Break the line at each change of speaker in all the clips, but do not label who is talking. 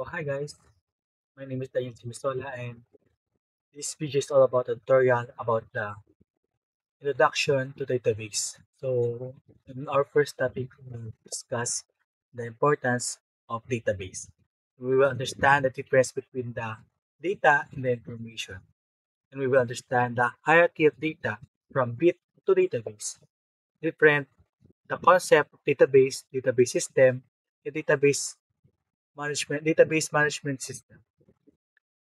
Hi guys, my name is Daniel Simisola and this video is all about a tutorial about the introduction to database. So in our first topic, we will discuss the importance of database. We will understand the difference between the data and the information. And we will understand the hierarchy of data from bit to database. Different the concept of database system, and database management system.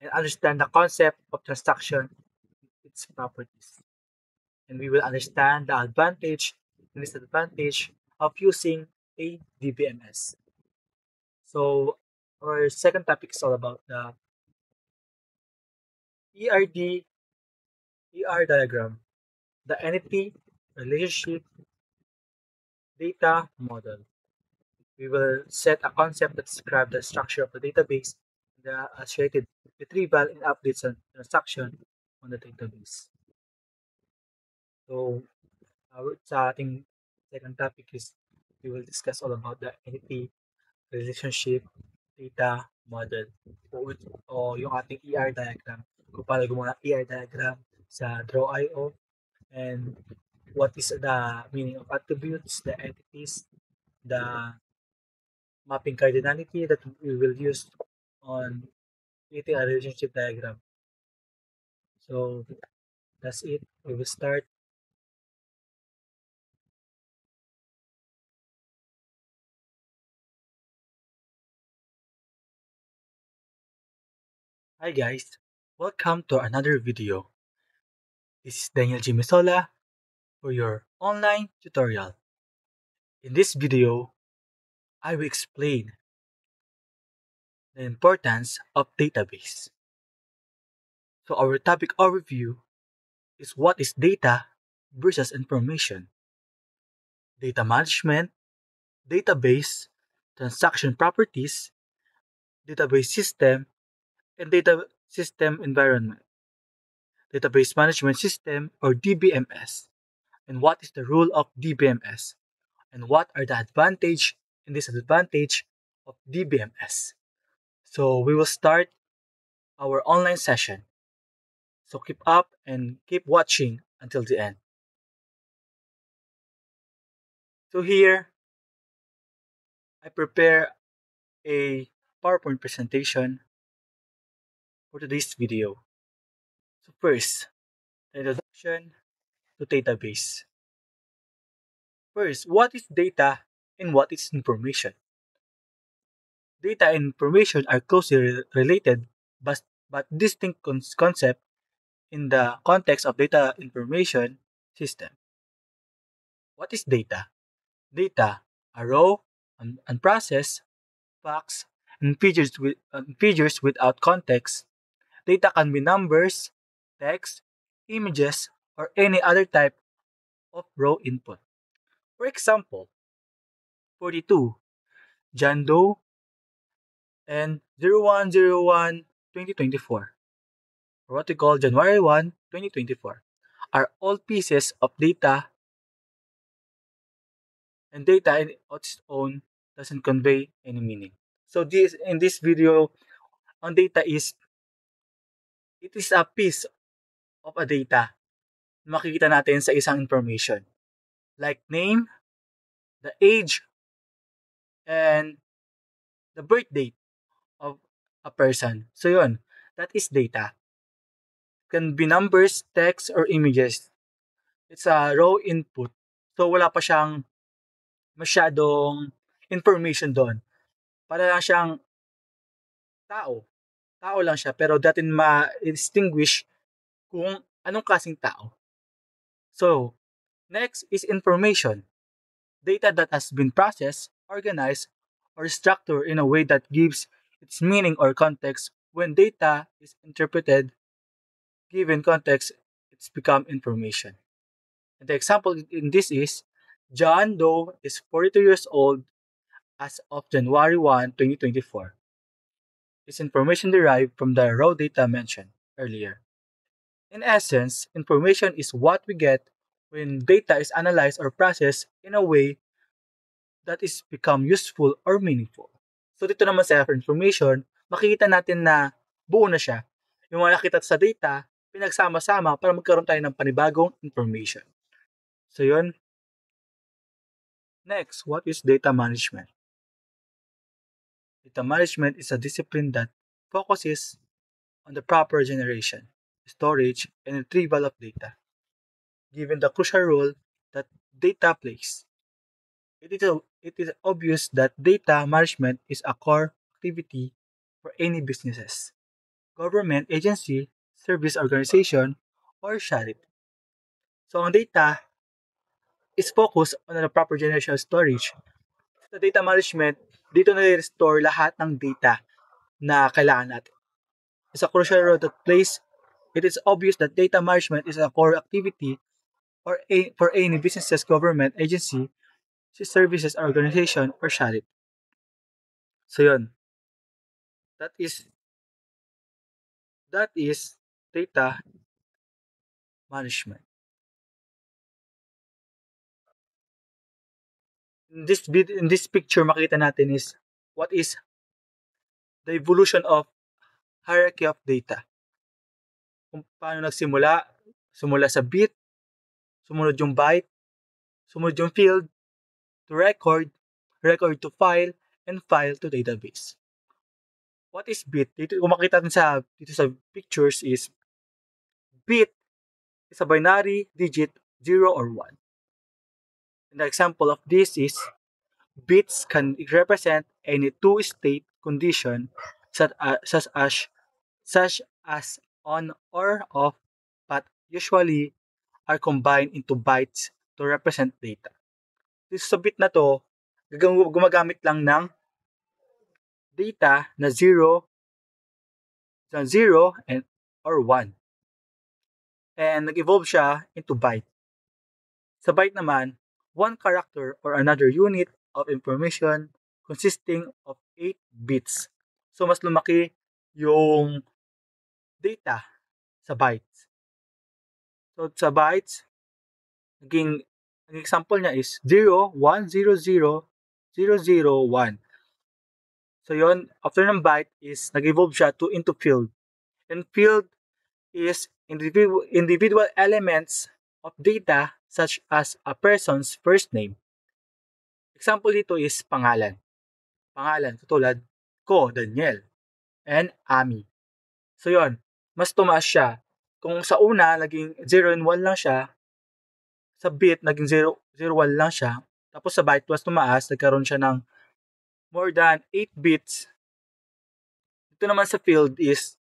And understand the concept of transaction, its properties. And we will understand the advantage and disadvantage of using a DBMS. So our second topic is all about the ERD ER diagram, the entity relationship data model. We will set a concept that describes the structure of the database, the associated retrieval and updates on transaction on the database. So sa ating second topic is we will discuss all about the entity relationship data model o yung ating ER diagram. Kung paano gumawa ng ER diagram sa Draw.io and what is the meaning of attributes, the entities, the mapping cardinality that we will use on creating a relationship diagram. So that's it. We will start. Hi guys, welcome to another video. This is Daniel Gimisola for your online tutorial. In this video, I will explain the importance of database. So our topic overview is what is data versus information, data management, database, transaction properties, database system, and data system environment, database management system or DBMS, and what is the role of DBMS, and what are the advantage and disadvantage of DBMS. So we will start our online session. So keep up and keep watching until the end. So here, I prepare a PowerPoint presentation for today's video. So first, the introduction to database. First, what is data and what is information? Data and information are closely related but distinct concepts in the context of data information system. What is data? Data are raw, unprocessed facts, and figures without context. Data can be numbers, text, images, or any other type of raw input. For example, 42, John Doe, and 01/01/2024, or what we call January 1, 2024, are all pieces of data, and data in its own doesn't convey any meaning. So this in this video on data it is a piece of a data na makikita natin sa isang information like name, the age, and the birth date of a person. So yun, that is data. Can be numbers, text, or images. It's a raw input. So wala pa siyang masyadong information doon. Para lang siyang tao. Tao lang siya pero datin ma-distinguish kung anong klaseng tao. So, next is information. Data that has been processed, organized, or structured in a way that gives its meaning or context. When data is interpreted, given context, it's become information. And the example in this is John Doe is 42 years old as of January 1, 2024. Is information derived from the raw data mentioned earlier. In essence, information is what we get when data is analyzed or processed in a way that is become useful or meaningful. So dito naman sa information, makikita natin na buo na siya. Yung mga nakita sa data, pinagsama-sama para magkaroon tayo ng panibagong information. So yun. Next, what is data management? Data management is a discipline that focuses on the proper generation, storage, and retrieval of data. Given the crucial role that data plays, it is obvious that data management is a core activity for any businesses, government agency, service organization, or charity. So ang data is focused on the proper generation storage. Sa data management, dito na-restore lahat ng data na kailangan natin. It's a crucial role that plays. It is obvious that data management is a core activity for any businesses, government agency, services, organization, or charity. So yun, that is that is data management. In this picture makita natin is what is the evolution of hierarchy of data. Kung paano nagsimula, simula sa bit, sumunod yung byte, sumunod yung field to record, record to file, and file to database. What is bit? Dito kung makita natin dito sa pictures is bit is a binary digit 0 or 1. An example of this is bits can represent any two-state condition such as on or off, but usually are combined into bytes to represent data. Dito sa bit na to, gumagamit lang ng data na 0 and or 1. And nag-evolve siya into byte. Sa byte naman, one character or another unit of information consisting of 8 bits. So mas lumaki yung data sa bytes. So sa bytes, ang example niya is 0, 1, 0, 0, 0, 0, 1. So yon, after ng byte is nag-evolve siya into field. And field is individual elements of data such as a person's first name. Example dito is pangalan. Pangalan, katulad ko, Daniel, and Ami. So yon, mas tumaas siya. Kung sa una, naging 0 and 1 lang siya, sa bit, naging 0, 0, 1 lang siya, tapos sa byte, mas tumaas, nagkaroon siya ng more than 8 bits. Ito naman sa field is,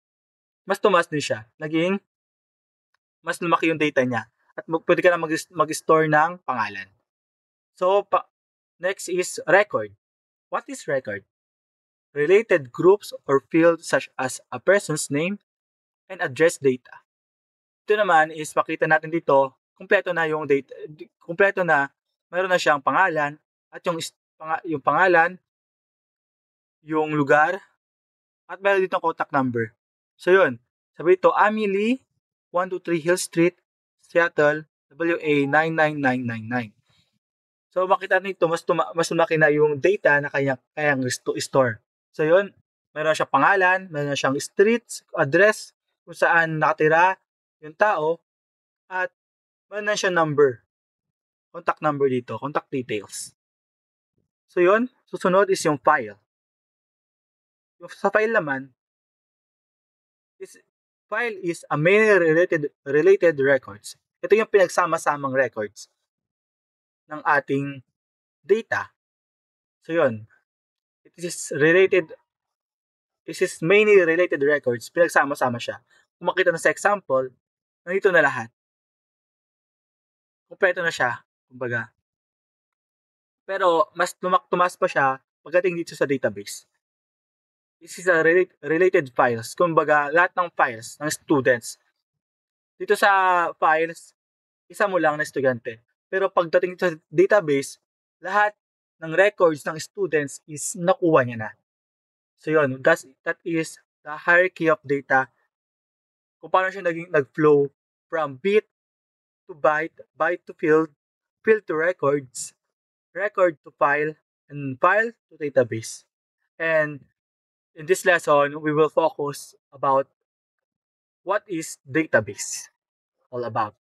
mas tumaas din siya. Naging, mas lumaki yung data niya. At pwede ka na mag-store ng pangalan. So, next is record. What is record? Related groups or fields such as a person's name and address data. Ito naman is makita natin dito, kumpleto na yung data, kumpleto na, mayroon na siyang pangalan at yung pangalan, yung lugar, at mayroon dito ang contact number. So yun, sabi ito, Amelie, 123 Hill Street, Seattle, WA 99999. So makita nito mas lumaki na yung data na kayang store. So yun, meron siyang pangalan, meron siyang streets, address, kung saan nakatira yung tao, at meron na siyang number. Contact number dito, contact details. So yun, susunod is yung file. Yung sa file naman, file is a many related records. Ito yung pinagsama-samang records ng ating data. So yun, this is many related records, pinagsama-sama siya. Kung makita na sa example, nandito na lahat. Kompleto na siya, kumbaga. Pero mas tumas pa siya pagdating dito sa database. This is a related files. Kumbaga, lahat ng files ng students. Dito sa files, isa mo lang na estudyante. Pero pagdating sa database, lahat ng records ng students is nakuha niya na. So yun, that is the hierarchy of data. Kung paano siya nag-flow from bit to byte, byte to field, field to records, record to file, and file to database. And In this lesson, we will focus about what is database all about.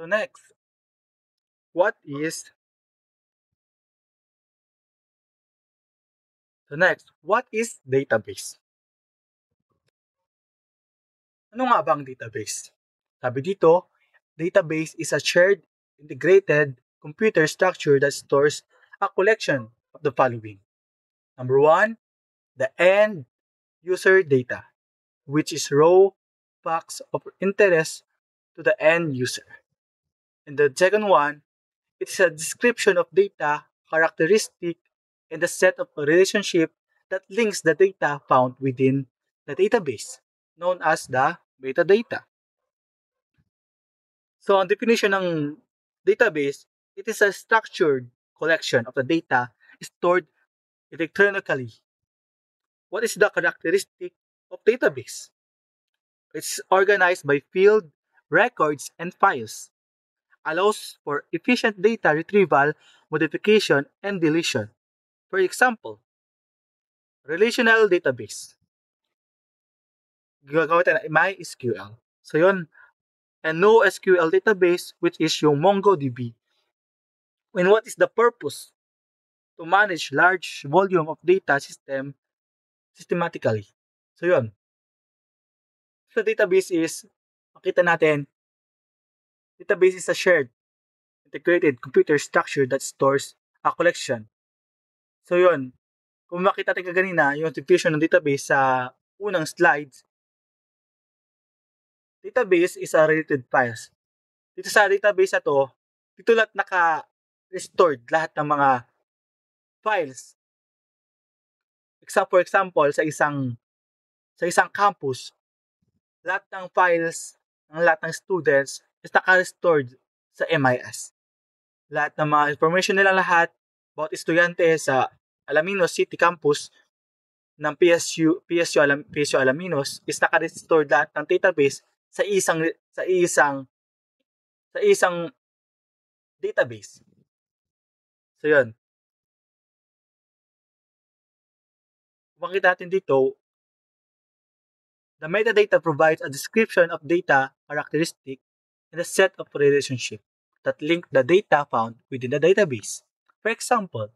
So next, what is what is database? Ano nga ba ang database? Sabi dito, database is a shared, integrated computer structure that stores a collection of the following. Number one, the end user data, which is raw facts of interest to the end user. And the second one, it's a description of data, characteristic, and a set of relationship that links the data found within the database, known as the metadata. So, ang definition ng database, it is a structured collection of the data stored electronically. What is the characteristic of database? It's organized by field, records, and files. Allows for efficient data retrieval, modification, and deletion. For example, relational database. Gagamit tayo ng MySQL. So yun, and NoSQL database which is yung MongoDB. And what is the purpose? To manage large volume of data systematically. So yun. So database is, makita natin, database is a shared, integrated computer structure that stores a collection. So yun, kung makita natin kaganina, yung definition ng database sa unang slides, database is a related files. Dito sa database na to, dito lahat naka-restored lahat ng mga files. For example, sa isang campus, lahat ng files ng lahat ng students is naka-restored sa MIS. Lahat ng mga information nila lahat about estudyante sa Alaminos City Campus ng PSU Alaminos is naka-restored lahat ng database sa isang database. So yun. Makita natin dito, the metadata provides a description of data characteristic and a set of relationship that link the data found within the database. For example,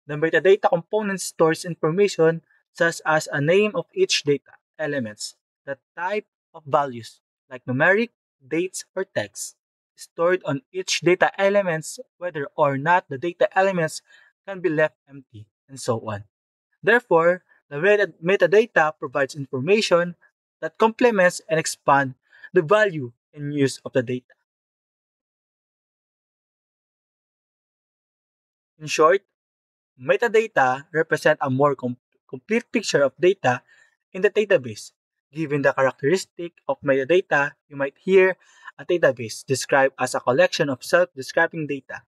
the metadata component stores information such as a name of each data elements, the type of values like numeric, dates, or text stored on each data elements whether or not the data elements can be left empty, and so on. Therefore, the metadata provides information that complements and expands the value and use of the data. In short, metadata represent a more complete picture of data in the database. Given the characteristic of metadata, you might hear a database described as a collection of self-describing data.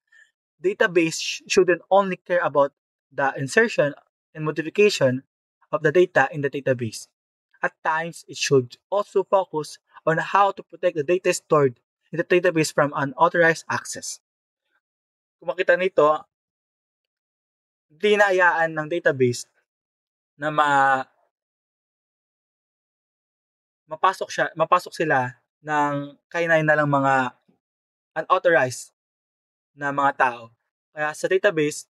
Database shouldn't only care about the insertion and modification of the data in the database. At times, it should also focus on how to protect the data stored in the database from unauthorized access. Kung makita nito, hindi inaayaan ng database na mapasok sila ng kainay na lang mga unauthorized na mga tao. Kaya sa database,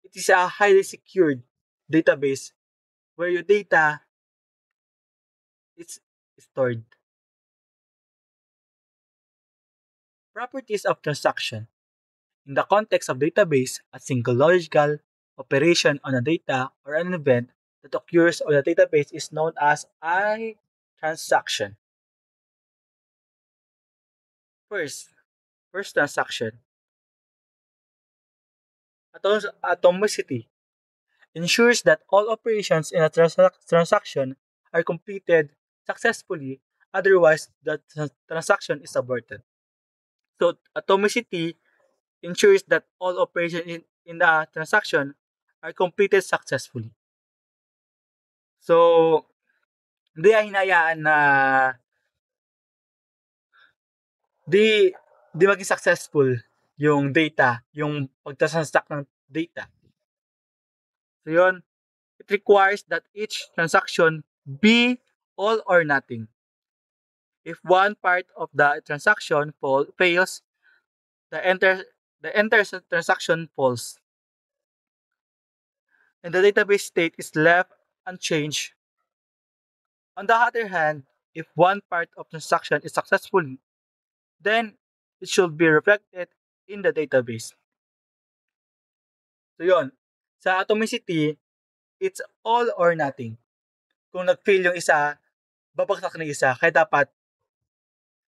it is a highly secured database where your data is stored. Properties of transaction. In the context of database, a single logical operation on a data or an event that occurs on the database is known as a transaction. First transaction. Atomicity ensures that all operations in a transaction are completed successfully, otherwise the transaction is aborted. So atomicity ensures that all operations in the transaction are completed successfully. So, hindi ay hinayaan na di di maging successful yung data, yung pagtransact ng data. So yun, it requires that each transaction be all or nothing. If one part of the transaction fails, the entire transaction falls, and the database state is left unchanged. On the other hand, if one part of transaction is successful, then it should be reflected in the database. So yun, sa atomicity, it's all or nothing. Kung nag-fail yung isa, babagsak na isa. Kaya dapat,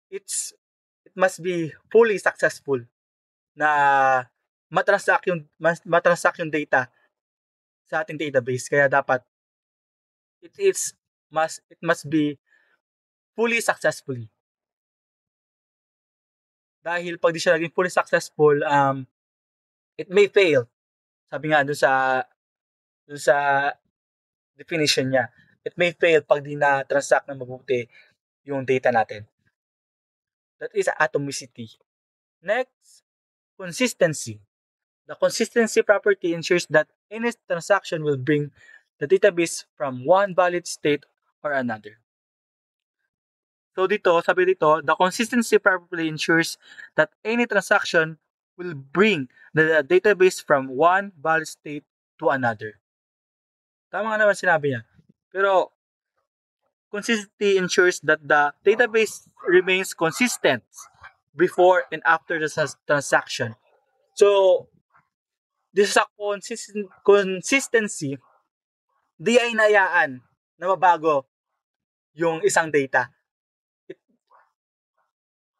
it must be fully successful na matransact yung data sa ating database. Kaya dapat, it must be fully successfully. Dahil pag di siya naging fully successful, it may fail. Sabi nga dun sa definition niya. It may fail pag di na transact na mabuti yung data natin. That is atomicity. Next, consistency. The consistency property ensures that any transaction will bring the database from one valid state or another. So sabi dito, the consistency property ensures that any transaction will bring the database from one valid state to another. Tama nga naman sinabi niya. Pero consistency ensures that the database remains consistent before and after the transaction. So, this is a consistency, di ay inayaan na mabago yung isang data.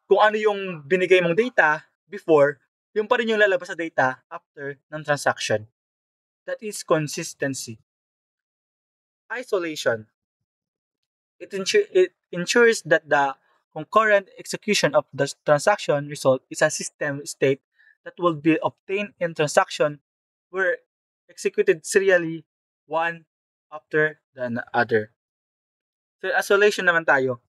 Kung ano yung binigay mong data before, yung pa rin yung lalabas sa data after ng transaction. That is consistency. Isolation. It ensures that the concurrent execution of the transaction result is a system state that will be obtained in transaction were executed serially one after the other. So, isolation naman tayo.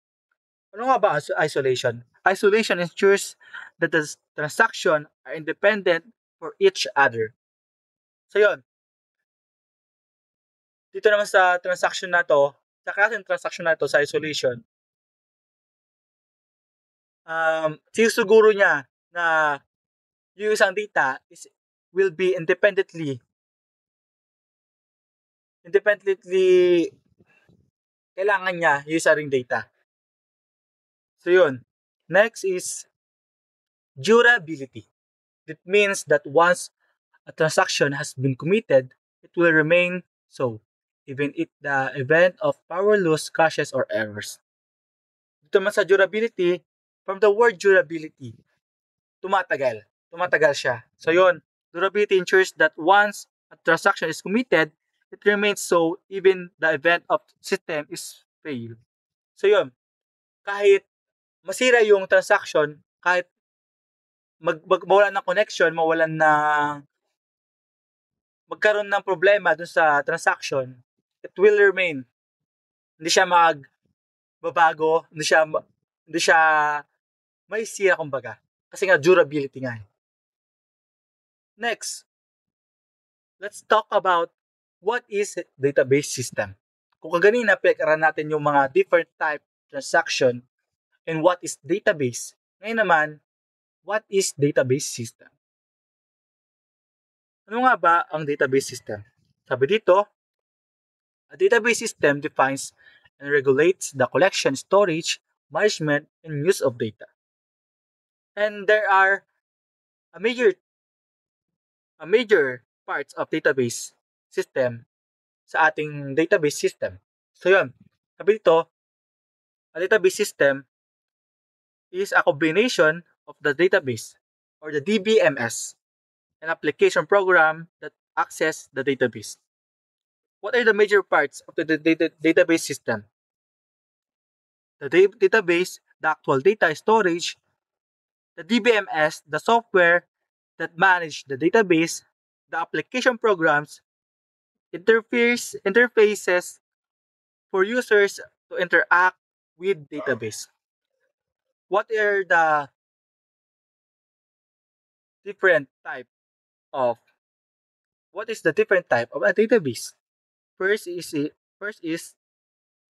Ano nga ba isolation? Isolation ensures that the transaction are independent for each other. So, yun. Dito naman sa transaction na to, sa klaseng transaction na to sa isolation, sinusuguro niya na yung isang data will be independently kailangan niya yung isa ring data. So yun. Next is durability. It means that once a transaction has been committed, it will remain so, even if the event of power loss, crashes, or errors. Dito man sa durability, from the word durability, tumatagal. Tumatagal siya. So yun, durability ensures that once a transaction is committed, it remains so even the event of system is failed. So yun, kahit masira yung transaction, kahit mawalan ng connection, magkaroon ng problema dun sa transaction, it will remain. Hindi siya magbabago, hindi siya may sira kumbaga. Kasi nga durability nga. Next, let's talk about what is database system. Kung kaganina pinag-aralan natin yung mga different type transaction and what is database. Ngayon naman, what is database system? Ano nga ba ang database system? Sabi dito, a database system defines and regulates the collection, storage, management, and use of data. And there are a major parts of database system sa ating database system. So yun, sabi dito, a database system is a combination of the database or the DBMS, an application program that access the database. What are the major parts of the database system? The database, the actual data storage, the DBMS, the software, that manage the database, the application programs, interfaces for users to interact with database. What are the different type of what is the different type of a database? First is first is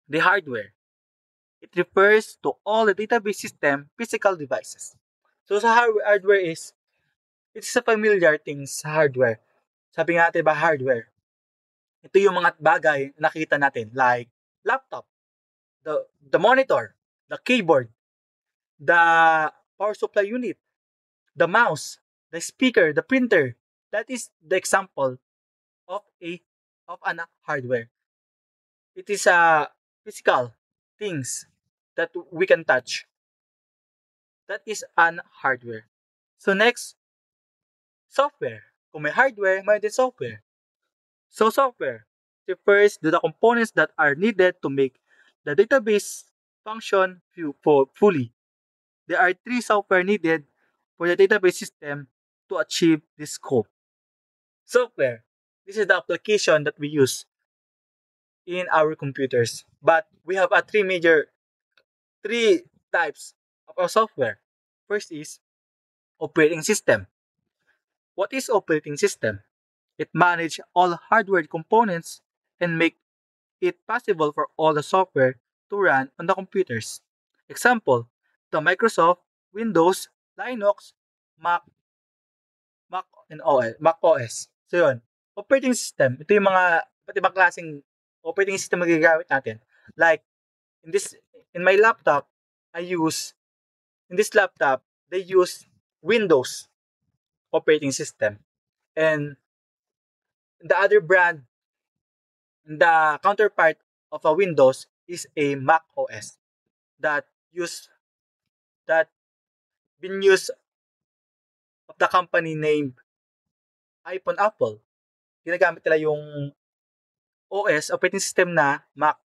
the hardware. It refers to all the database system physical devices. So sa hardware is it's a familiar thing sa hardware. Sabi nga natin ba hardware? Ito yung mga bagay na nakita natin like laptop, the monitor, the keyboard, the power supply unit, the mouse, the speaker, the printer. That is the example of a of an hardware. It is a physical things that we can touch. That is an hardware. So next, software. Kung may hardware, may din software. So software refers to the components that are needed to make the database function fully. There are three software needed for the database system to achieve this scope. Software. This is the application that we use in our computers. But we have three types of our software. First is operating system. What is operating system? It manages all hardware components and make it possible for all the software to run on the computers. Example, the Microsoft, Windows, Linux, Mac, Mac OS. So yun, operating system. Ito yung mga iba't ibang klaseng operating system na ginagamit natin. Like, in this, in my laptop, in this laptop, they use Windows operating system. And the other brand, the counterpart of a Windows is a Mac OS that use that been used of the company named iPhone Apple. Ginagamit nila yung OS, operating system na Mac.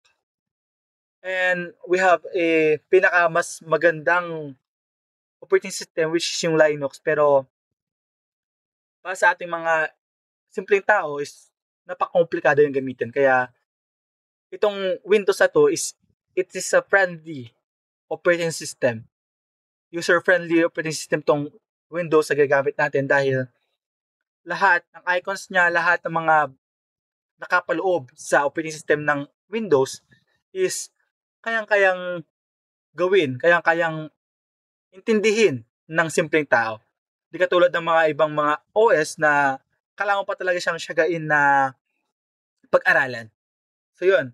And we have a pinaka mas magandang operating system which is yung Linux. Pero para sa ating mga simpleng tao is napaka-komplikado yung gamitin. Kaya itong Windows na to it is a friendly operating system. User-friendly operating system tong Windows na gagamit natin dahil lahat ng icons niya, lahat ng mga nakapaloob sa operating system ng Windows is kayang-kayang gawin, kayang-kayang intindihin ng simpleng tao. Di katulad ng mga ibang mga OS na kailangan pa talaga siyang siyagain na pag-aralan. So yun,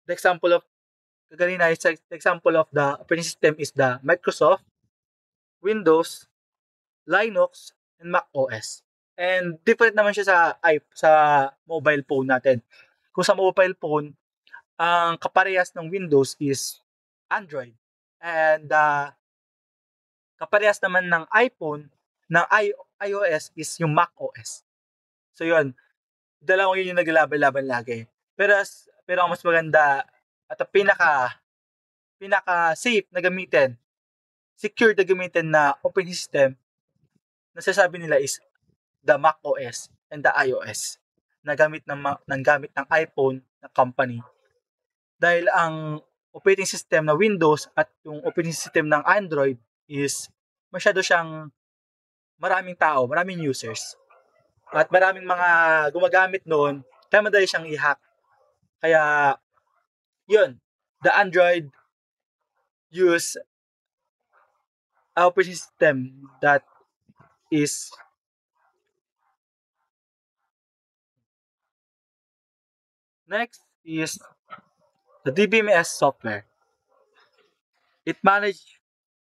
the example of the operating system is the Microsoft, Windows, Linux, and Mac OS. And different naman siya sa mobile phone natin. Kung sa mobile phone, ang kaparehas ng Windows is Android. And kaparehas naman ng ng iOS is yung Mac OS. So yun, dalawang yun yung naglalaban-laban lagi. Pero ang mas maganda at ang pinaka safe na gamitin, secure na gamitin na operating system, nasasabi nila is the Mac OS and the iOS na gamit ng iPhone na company. Dahil ang operating system na Windows at yung operating system ng Android is masyado siyang maraming tao, maraming users. At maraming mga gumagamit noon, kaya madali siyang i-hack. Kaya, yun, the Android use operating system that is next is the DBMS software. It manages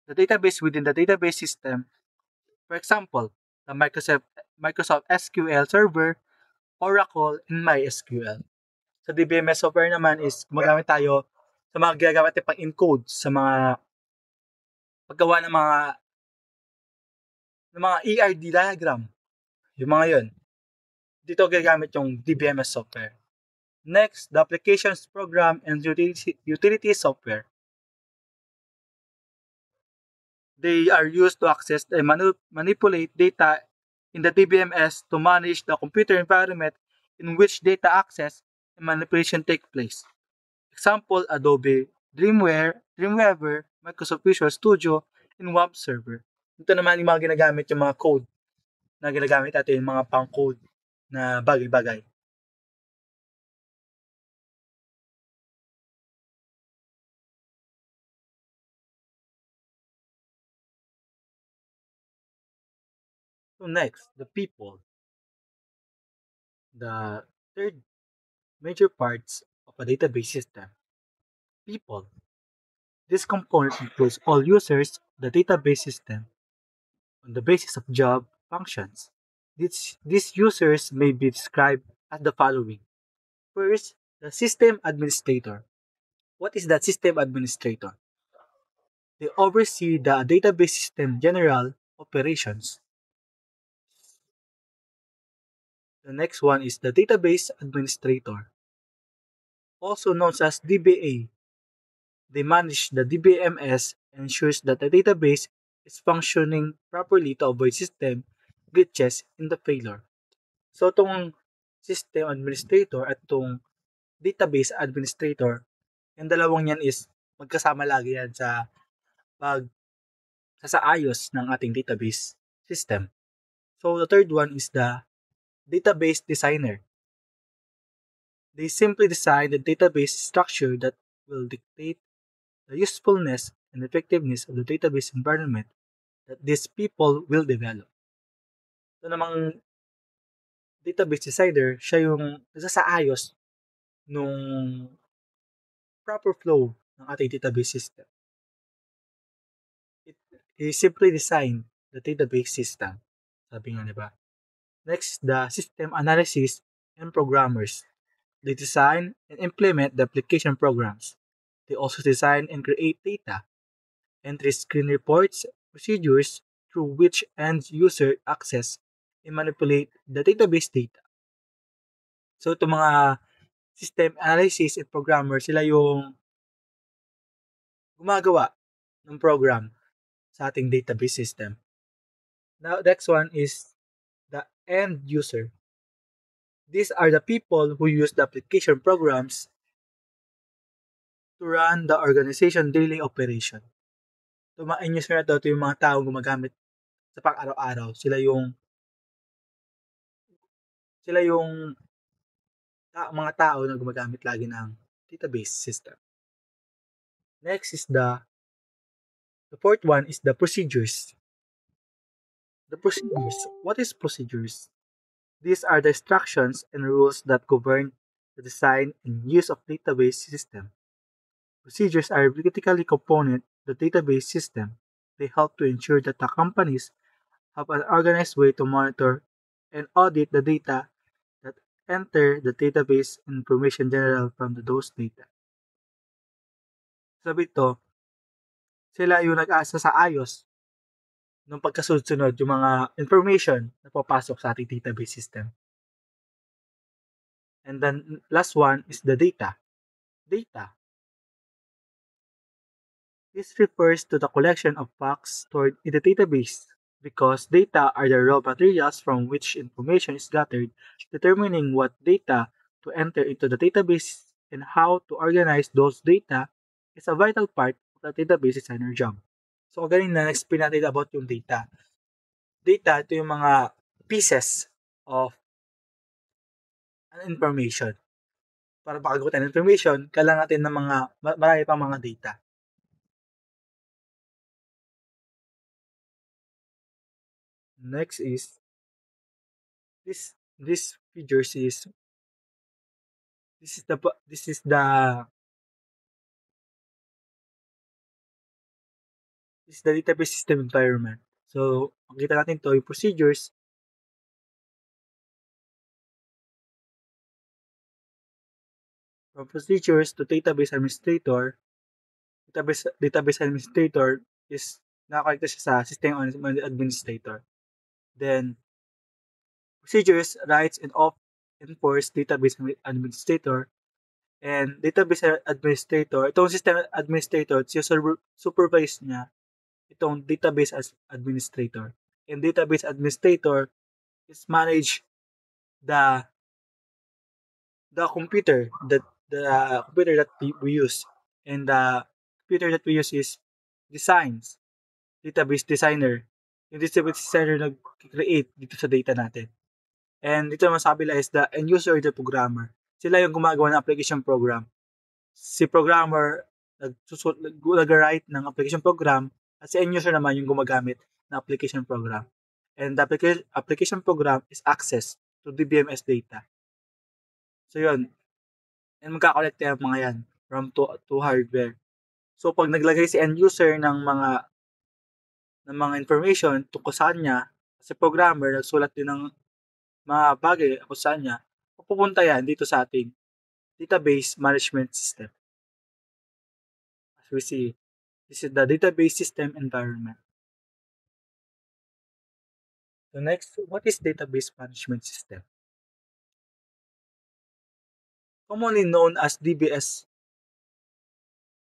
the database within the database system. For example, the Microsoft SQL Server, Oracle, and MySQL. Sa DBMS software naman is gumagamit tayo sa mga ginagamit natin pang encode sa mga paggawa ng mga ERD diagram. Yung mga yun. Dito gagamit yung DBMS software. Next, the applications program and utility software. They are used to access and manipulate data in the DBMS to manage the computer environment in which data access and manipulation take place. Example, Adobe Dreamweaver, Microsoft Visual Studio, and Web Server. Ito naman yung mga ginagamit yung mga code na ginagamit natin yung mga pang-code na bagay-bagay. So next, the people. The third major parts of a database system. People. This component includes all users of the database system on the basis of job functions. These users may be described as the following. First, the system administrator. What is the system administrator? They oversee the database system general operations. The next one is the database administrator, also known as DBA. They manage the DBMS and ensures that the database is functioning properly to avoid system glitches in the failure. So, itong system administrator at itong database administrator, yung dalawang yan is magkasama lagi yan sa pag sasaayos ng ating database system. So, the third one is the database designer. They simply design the database structure that will dictate the usefulness and effectiveness of the database environment that these people will develop. Ito namang database designer, siya yung nagsasaayos nung proper flow ng ating database system. He simply designed the database system. Sabi nga, di ba? Next, the system analysis and programmers. They design and implement the application programs. They also design and create data, entry screen reports, procedures through which end user access and manipulate the database data. So, itong mga system analysis and programmer, sila yung gumagawa ng program sa ating database system. Now, next one is the end user. These are the people who use the application programs to run the organization daily operation. So, mga end user na ito yung mga tao gumagamit sa pang-araw-araw. Sila yung mga tao na gumagamit lagi ng database system. Next is the fourth one is the procedures. The procedures. What is procedures? These are the instructions and rules that govern the design and use of database system. Procedures are a critical component of the database system. They help to ensure that the companies have an organized way to monitor and audit the data that enter the database information general from those data. Sabi ito, sila yung nag-asa sa ayos ng pagkasunod-sunod yung mga information na papasok sa ating database system. And then last one is the data. Data. This refers to the collection of facts stored in the database because data are the raw materials from which information is gathered, determining what data to enter into the database and how to organize those data is a vital part of the database designer job. So, galing na explain natin about yung data. Data, ito yung mga pieces of an information. Para makagawa tayo ng information, kailangan natin ng mga marami pang mga data. Next is this figures is this is the database system environment. So, makita natin to yung procedures. From procedures to database administrator, database administrator is nakakonekta siya sa system administrator. Then, procedures writes and enforce database administrator. And database administrator, itong system administrator, supervise niya itong database administrator. And database administrator is manage the the computer that we use, and the computer that we use is designs database designer. Yung database designer nag-create dito sa data natin. And dito naman sa kabila is the end user or the programmer. Sila yung gumagawa ng application program. Si programmer nag-write ng application program, at si end user naman yung gumagamit ng application program. And the application program is access to DBMS data. So yun, and magkakolekta yung mga yan from to hardware. So pag naglagay si end user ng mga information tungkol sa kanya, si programmer nagsulat din ng mga bagay kung saan niya, pupunta yan dito sa ating database management system. As we see, this is the database system environment. So next, what is database management system? Commonly known as DBS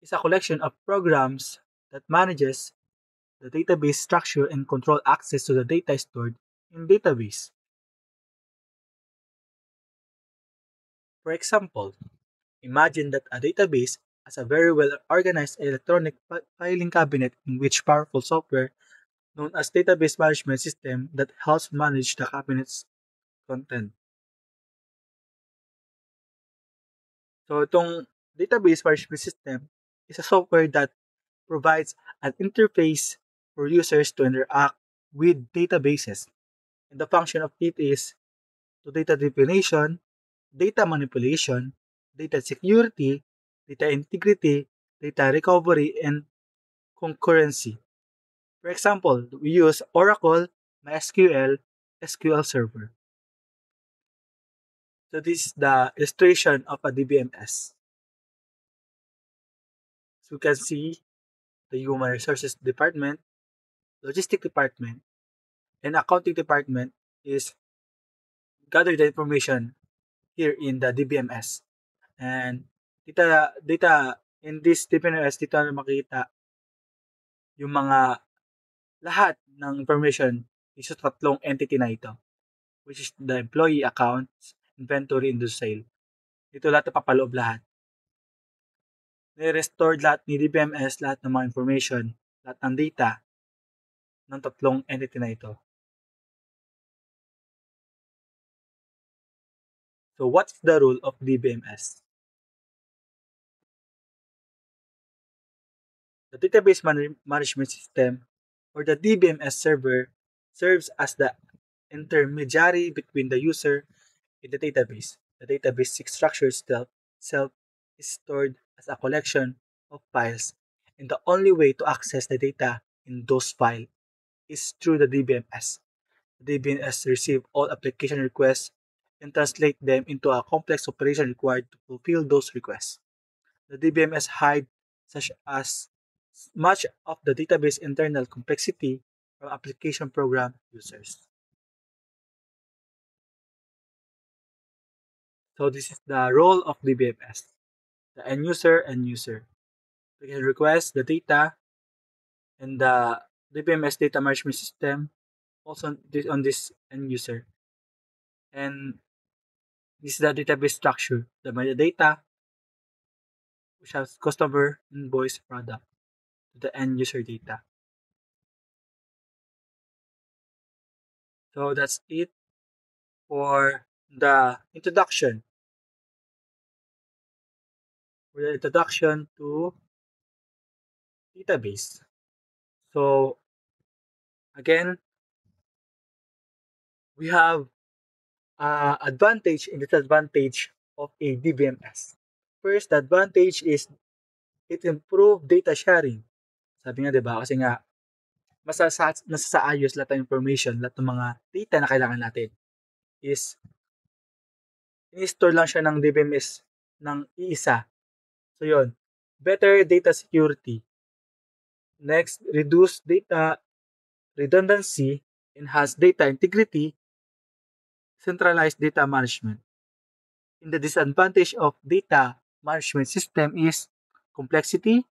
is a collection of programs that manages the database structure and control access to the data stored in database. For example, imagine that a database has a very well organized electronic filing cabinet in which powerful software known as database management system that helps manage the cabinet's content. So itong database management system is a software that provides an interface for users to interact with databases. And the function of it is to data definition, data manipulation, data security, data integrity, data recovery, and concurrency. For example, we use Oracle, MySQL, SQL Server. So this is the illustration of a DBMS. So you can see the Human Resources Department, Logistics Department, and Accounting Department is gather the information here in the DBMS. And data in this DBMS, dito na makita yung mga lahat ng information is sa tatlong entity na ito, which is the employee accounts, inventory, and the sale. Ito lahat na papaloob lahat. Nire-restore lahat ni DBMS lahat ng mga information, lahat ng data ng tatlong entity na ito. So what's the role of DBMS? The Database Management System, or the DBMS server, serves as the intermediary between the user and the database. The database structure itself is stored as a collection of files, and the only way to access the data in those files is through the DBMS. The DBMS receive all application requests and translate them into a complex operation required to fulfill those requests. The DBMS hide such as much of the database internal complexity from application program users. So this is the role of DBMS, the end user. We can request the data and the DBMS data management system also on this end user. And this is the database structure, the metadata, which has customer, invoice, product, to the end user data. So that's it for the introduction. To database. So again, we have advantage and disadvantage of a DBMS. First, the advantage is it improve data sharing. Sabi nga, di ba? Kasi nga, masasaayos lahat ng information, lahat ng mga data na kailangan natin is in-store lang siya ng DBMS ng iisa. So, yun. Better data security. Next, reduce data redundancy, enhance data integrity, centralized data management. And the disadvantage of data management system is complexity,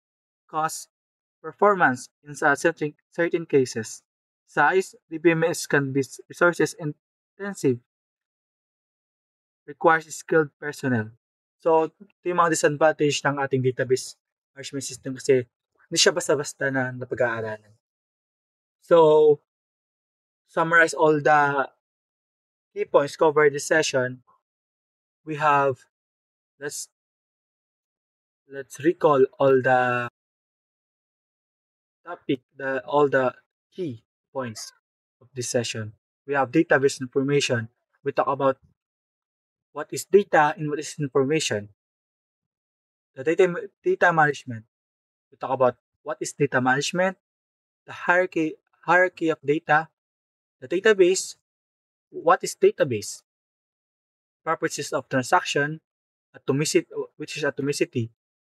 cost, performance in certain cases. Size, DBMS can be resources extensive, requires skilled personnel. So, ito yung mga disadvantage ng ating database management system kasi hindi siya basta-basta na napag-aaralan. So, summarize all the key points covered this session. We have let's let's recall all the all the key points of this session. We have database information. We talk about what is data and what is information. The data management. We talk about what is data management, the hierarchy of data, the database, what is database, properties of transaction, atomicity, which is atomicity.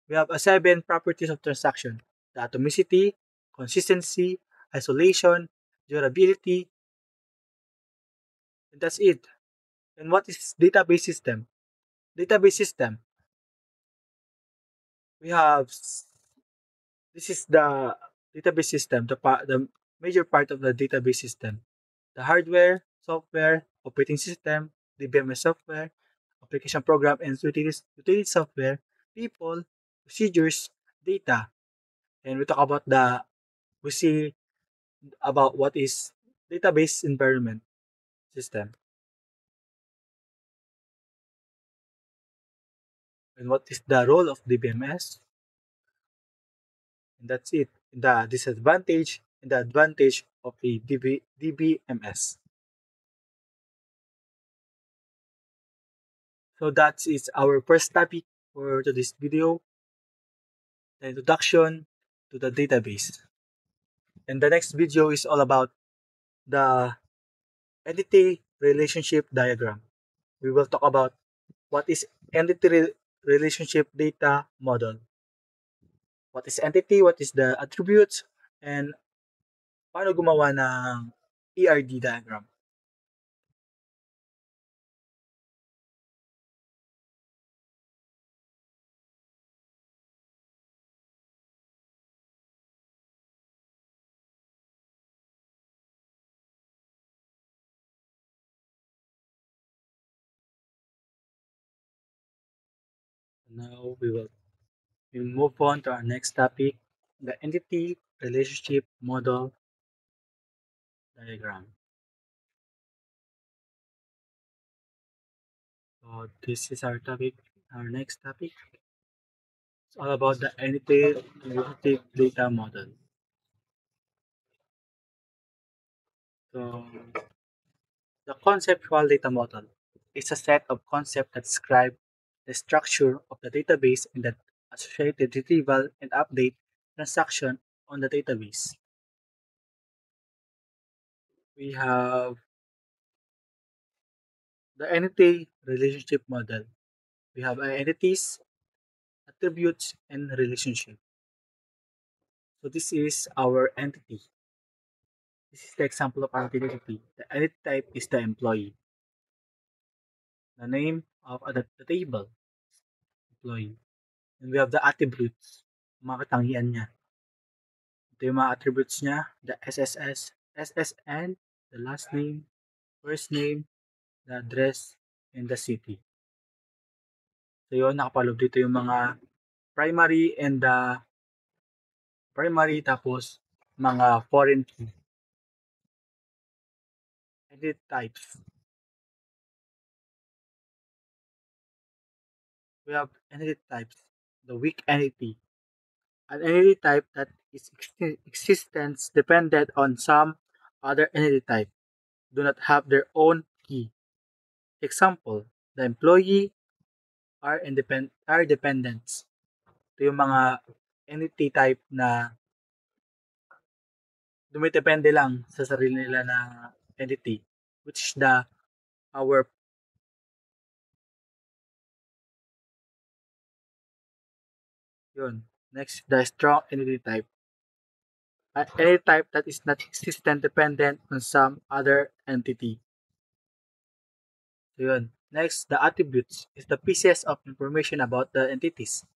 We have a 7 properties of transaction: the atomicity, consistency, isolation, durability, and that's it. And what is database system? Database system. We have this is the database system, the major part of the database system. The hardware, software, operating system, DBMS software, application program, and utility software, people, procedures, data. And we see about what is database environment system and what is the role of DBMS. And that's it. The disadvantage and the advantage of a DBMS. So that is our first topic for today's video, the introduction to the database. And the next video is all about the entity relationship diagram. We will talk about what is relationship data model. What is entity, what is the attributes, and paano gumawa ng ERD diagram. Now we'll move on to our next topic, the entity relationship model diagram. So this is our topic, our next topic. It's all about the entity relationship data model. So the conceptual data model is a set of concepts that describe the structure of the database and the associated retrieval and update transaction on the database. We have the entity relationship model. We have entities, attributes, and relationship. So this is our entity. This is the example of our entity. The entity type is the employee. The name of the table, employee. And we have the attributes, mga katangian niya. Ito yung mga attributes niya, the SSN, the last name, first name, the address, and the city. So yun, nakapaloob dito yung mga primary and the primary tapos mga foreign key. Entity types. We have entity types. The weak entity. An entity type that is existence dependent on some other entity type do not have their own key. Example, the employee are dependents. Ito yung mga entity type na dumidepende lang sa sarili nila na entity, which is our yun. Next, the strong entity type. An entity type that is not existent dependent on some other entity. So yun. Next, the attributes is the pieces of information about the entities.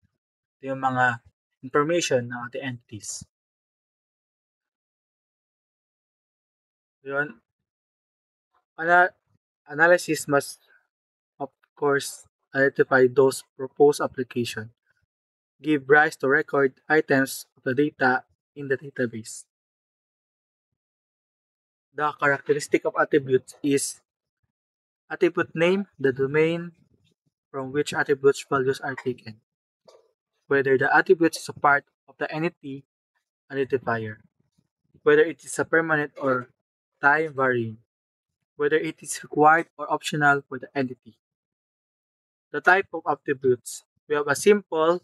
Ito yung mga information ng ating entities. So yun. Analysis must, of course, identify those proposed application, give rise to record items of the data in the database. The characteristic of attributes is attribute name, the domain from which attributes values are taken, whether the attribute is a part of the entity identifier, whether it is a permanent or time varying, whether it is required or optional for the entity. The type of attributes. We have a simple,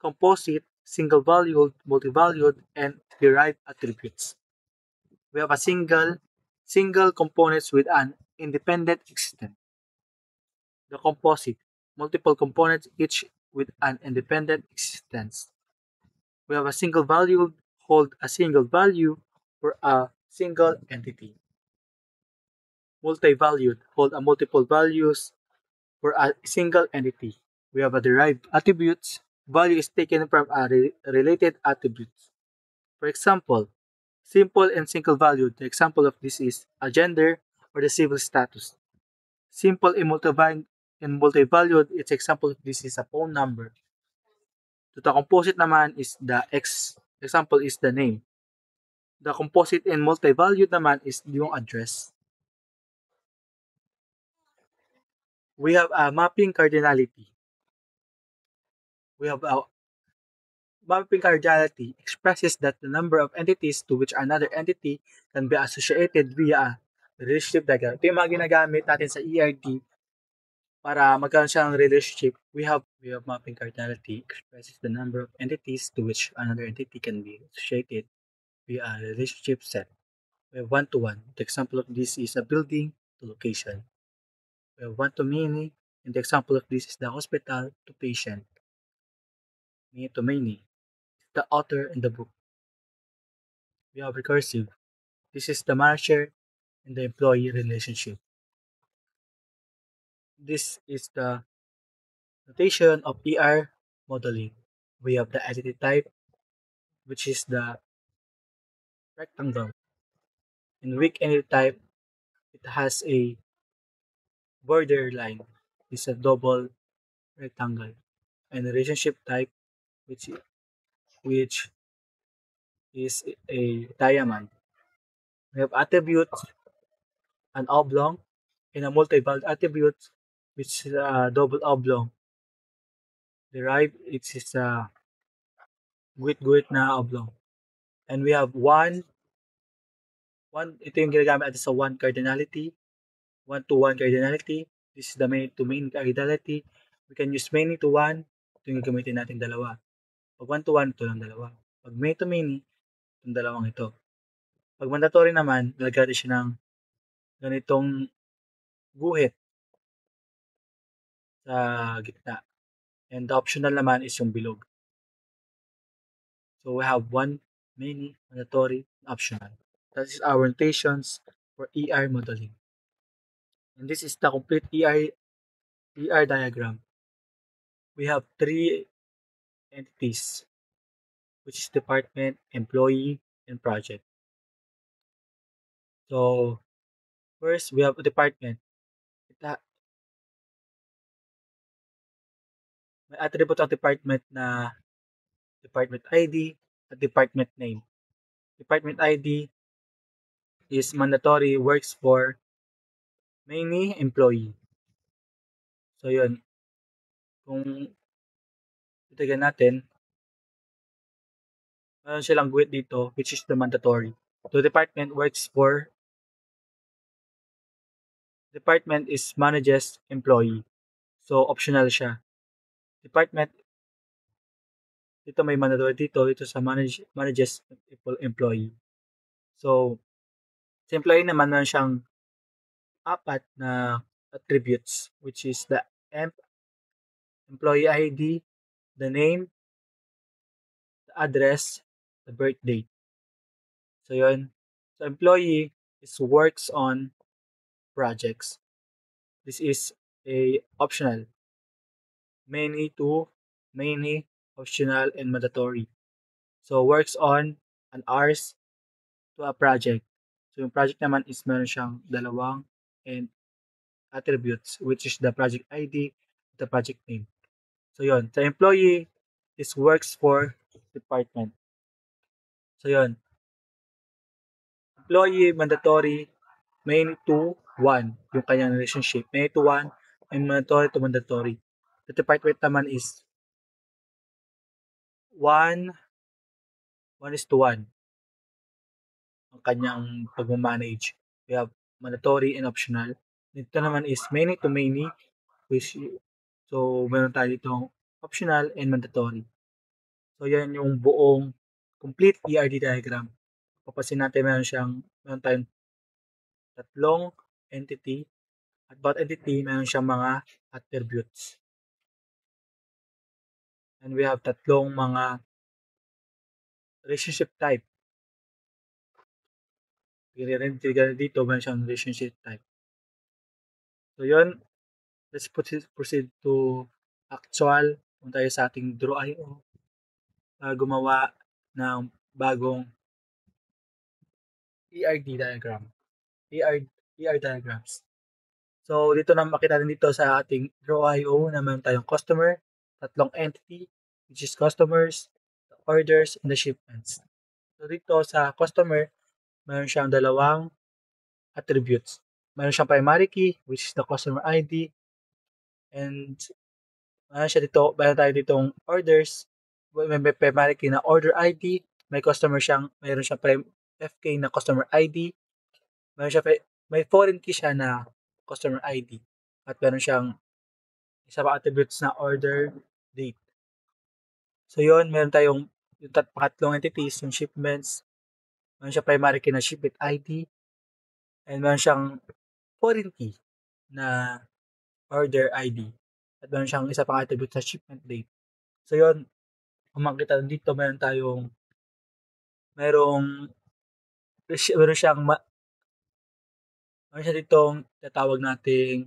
composite, single-valued, multi-valued, and derived attributes. We have a single components with an independent existence. The composite, multiple components each with an independent existence. We have a single value, hold a single value for a single entity. Multi-valued, hold a multiple values for a single entity. We have a derived attributes. Value is taken from a related attributes. For example, simple and single valued. The example of this is a gender or the civil status. Simple and multi-valued, its example of this is a phone number. So the composite naman is the example is the name. The composite and multi-valued naman is yung address. We have a mapping cardinality. We have a mapping cardinality expresses that the number of entities to which another entity can be associated via a relationship diagram. Ito yung mga ginagamit natin sa ERD para magkaroon siya ng relationship. We have mapping cardinality expresses the number of entities to which another entity can be associated via a relationship set. We have one-to-one. The example of this is a building to location. We have one-to-many, and the example of this is the hospital to patient. Many-to-many, the author and the book. We have recursive. This is the manager and the employee relationship. This is the notation of ER modeling. We have the entity type, which is the rectangle. In weak entity type, it has a borderline. It's a double rectangle. And relationship type, which is a diamond. We have attributes, an oblong, and a multi-valued attribute, which is a double oblong. Derived, it is a guhit-guhit na oblong. And we have ito yung ginagamit natin sa one cardinality, one-to-one cardinality. This is the many-to-many cardinality. We can use many to one, ito yung gagamitin natin dalawa. Pag one-to-one, ito lang dalawa. Pag many-to-many, itong dalawang ito. Pag mandatory naman, lalagyan siya ng ganitong guhit sa gitna. And the optional naman is yung bilog. So we have one, many, mandatory, and optional. That is our notations for ER modeling. And this is the complete ER diagram. We have three entities, which is department, employee, and project. So first, we have a department. May attribute ang department na department ID at department name. Department ID is mandatory, works for many employee. So yun, kung titigan natin, meron silang guhit dito, which is the mandatory. So department is manages employee. So optional siya. Department, dito may mandatory dito sa manages employee. So, sa employee naman meron siyang apat na attributes, which is the employee ID, the name, the address, the birth date. So yun. So employee is works on projects. This is a optional. Many, optional, and mandatory. So works on an hours to a project. So yung project naman is meron siyang dalawang and attributes, which is the project ID, the project name. So yun, sa employee, this works for department. So yun, employee, mandatory, many to one, yung kanyang relationship. Many to one, and mandatory to mandatory. The department naman is one, one is to one, ang kanyang pag-manage. We have mandatory and optional. Dito naman is many to many, which, so meron tayo ditong optional and mandatory. So yan yung buong complete ERD diagram. Papasin natin meron tayong tatlong entity. At bawat entity, meron siyang mga attributes. And we have tatlong mga relationship type. Tignan dito, meron siyang relationship type. So yun, let's proceed to actual. Punta tayo sa ating Draw.io para gumawa ng bagong ERD diagram. ER diagrams. So, dito na makita rin dito sa ating Draw.io na meron tayong customer, tatlong entity, which is customers, the orders, and the shipments. So, dito sa customer, meron siyang dalawang attributes. Meron siyang primary key, which is the customer ID, and meron tayo ditong orders, may primary key na order ID, meron siyang FK na customer ID, may foreign key siya na customer ID, at meron siyang isa pa attributes na order date. So yun, meron tayong yung pangatlong entities, yung shipments, meron siyang primary key na shipment ID, and meron siyang foreign key na order ID, at meron siyang isa pang attribute sa shipment date. So yun, kung makita dito, merong meron siyang meron siya ditong tatawag nating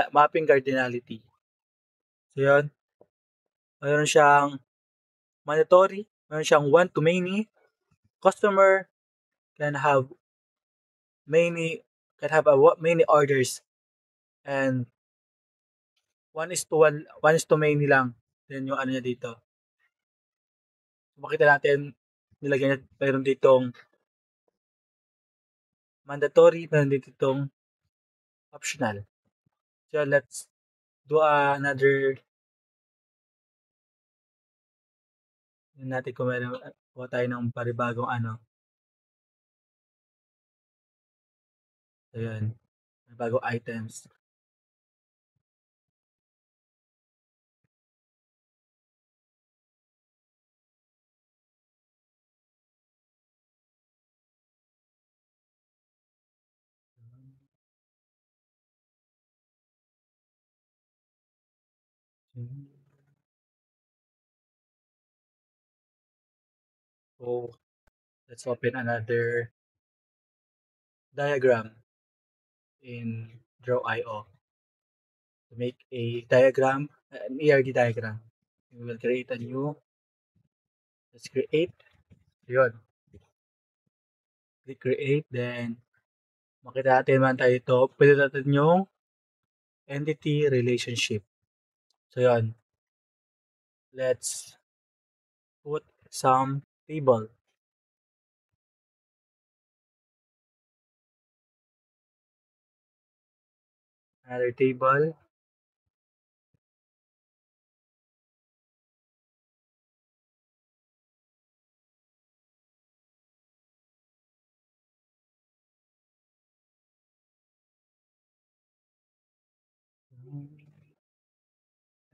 mapping cardinality. So yun, meron siyang mandatory, meron siyang one to many, customer can have many orders, and one is to many lang. Then yung ano niya dito. Makita natin, mayroon ditong mandatory, meron ditong optional. So let's do another, yun natin kung meron, kuha tayo ng paribagong ano. So yun, bagong items. So let's open another diagram in Draw.io to make a diagram, an ERD diagram. We will create a new, let's create, yun, click create, then makita natin man tayo ito, pwede natin yung entity relationship. So yun, let's put some table. Another table.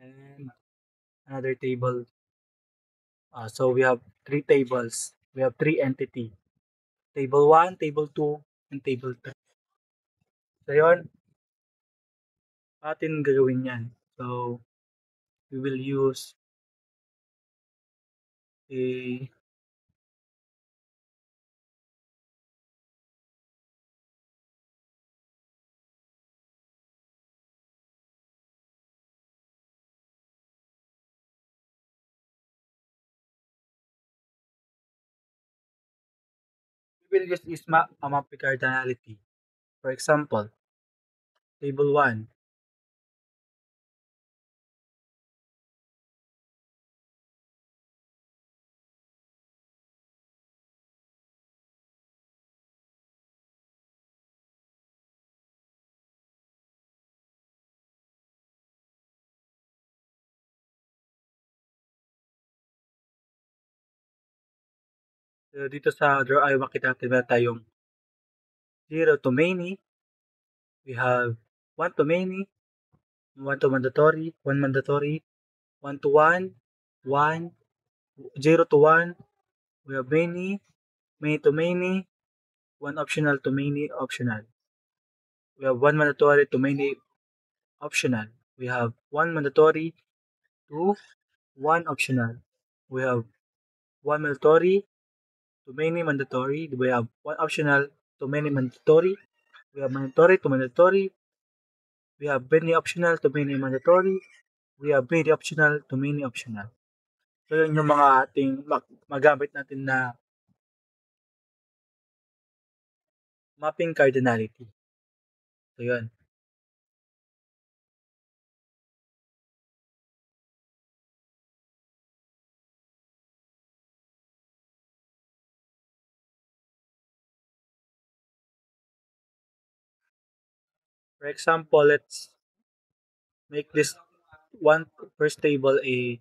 And another table. So we have three tables. We have three entity. Table 1, table 2, and table 3. So yun, atin gagawin yan. So we will use a We will use is map cardinality. For example, table 1. So, dito sa draw ay makita natin meron tayong 0 to many, we have 1 to many, 1 to mandatory, 1 mandatory, 1 to 1, 1, 0 to 1, we have many to many, 1 optional to many optional. We have 1 mandatory to many optional. We have 1 mandatory to 1 optional. We have 1 mandatory to many mandatory. We have 1 optional to many mandatory. We have mandatory to mandatory. We have many optional to many mandatory. We have many optional to many optional. So, yun yung mga ating magamit natin na mapping cardinality. So, yun. For example, let's make this one first table a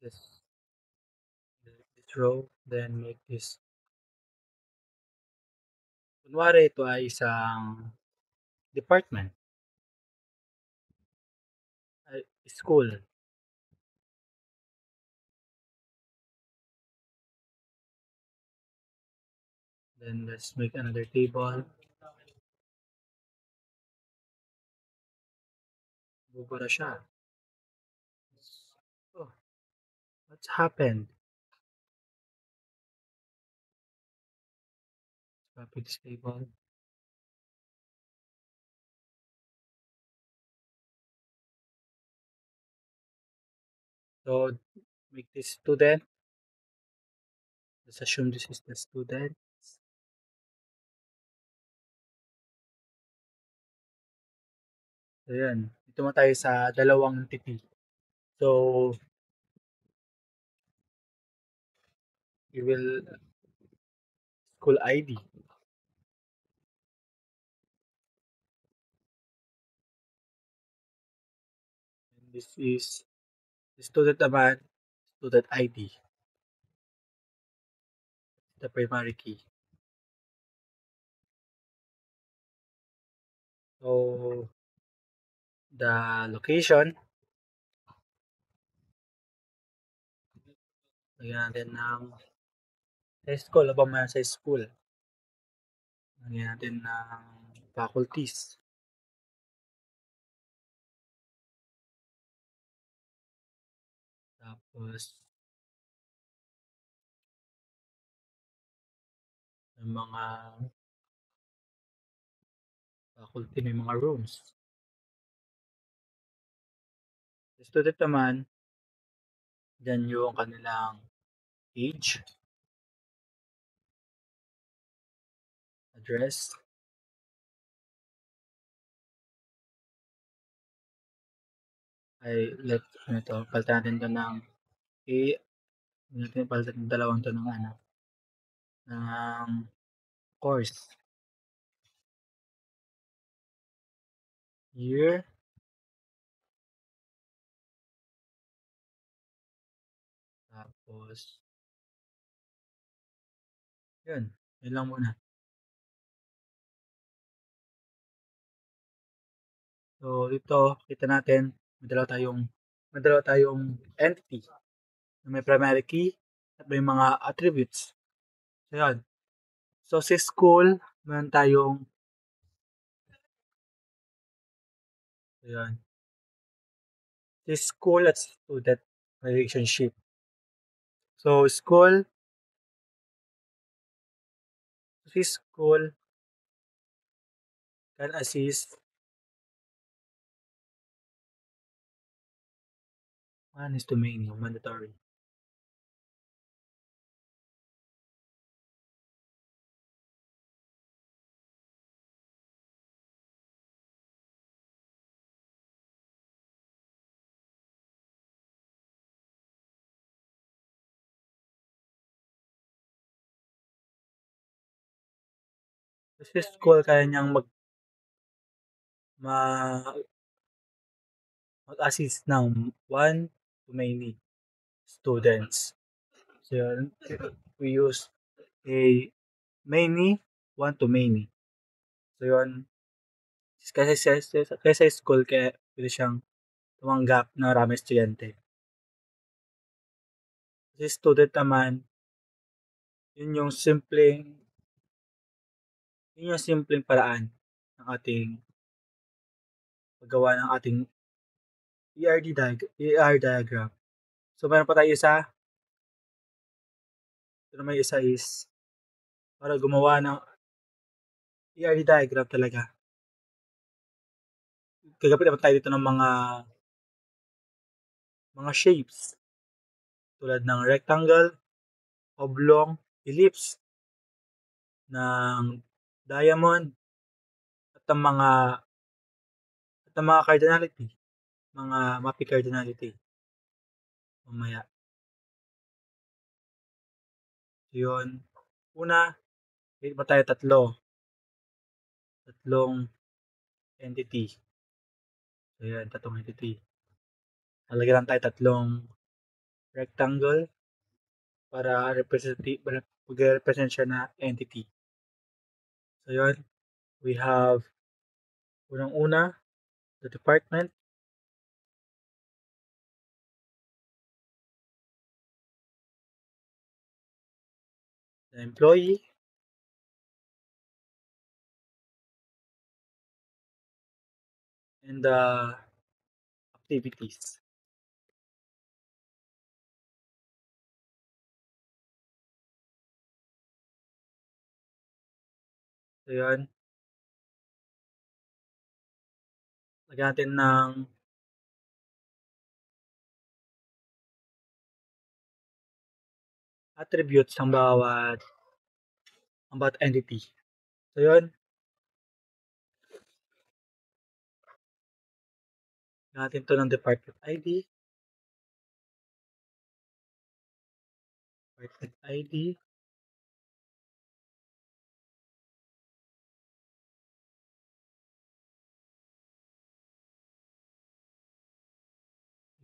this this row, then make this. Kunwari, ito ay isang department, ay school. Then let's make another table. Bubura siya. Oh, what's happened? Copy this table. So, make this student. Let's assume this is the student. So, yan. Dito mo tayo sa dalawang entity. So, we will school ID. And this is the student naman, student ID, the primary key. So, the location, lagyan natin ng sa school, abang mo yan sa school. Lagyan natin ng faculties. Tapos, yung mga faculty, may mga rooms. Sa student naman, dyan yung kanilang age, address, ay ano to, palitan natin to ng palitan ng dalawang to ng ng course. Year, tapos Yun, yun lang muna. So, dito kita natin may dalawa tayong entity na may primary key at may mga attributes. So, yun. So, sa school, meron tayong ayan, sa school at student relationship. So, school can assist one is to many, mandatory. Kasi school kaya niyang ma mag-assist ng one to many students. So, yun, we use a many, one to many. So, yun, kasi sa school kaya pwede siyang tumanggap ng maraming estudyante. Kasi student naman, yun yung simpleng paraan ng ating paggawa ng ating ER diagram. So, meron pa tayo isa. Ito naman isa is para gumawa ng ER diagram talaga. Gagapit naman tayo dito ng mga shapes tulad ng rectangle, oblong, ellipse, ng diamond, at ang mga cardinality, mga mapping cardinality. Mamaya. So, yun. Una, meron pa tayo tatlong entity. So, yan, tatlong entity. Lalagyan lang tayo tatlong rectangle para mag-represent siya na entity. So, yun. We have unang-una, the department, the employee, and the activities. So, yun. Lagyan natin ng attributes ang bawat entity. So, yun. Lagyan natin to ng department ID. Department ID.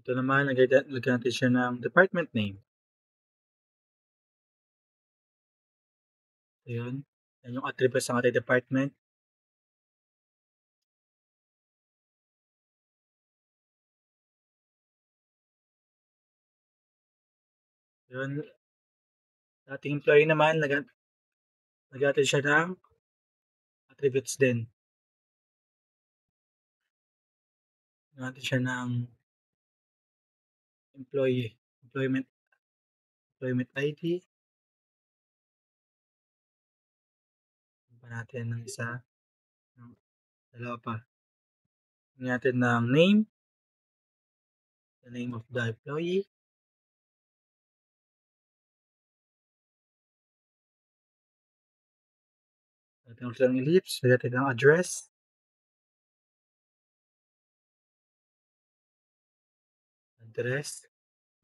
Ito naman, lagyan natin siya ng department name. So, yun. Yan yung attributes ng ating department. Yun. Ating employee naman, lagyan natin siya ng attributes din. Lagyan natin siya ng employment ID. Pa natin ng isa, dalawa pa. Lagyan natin ng name, the name of the employee. Lagyan natin ng ellipse, lagyan natin ng address.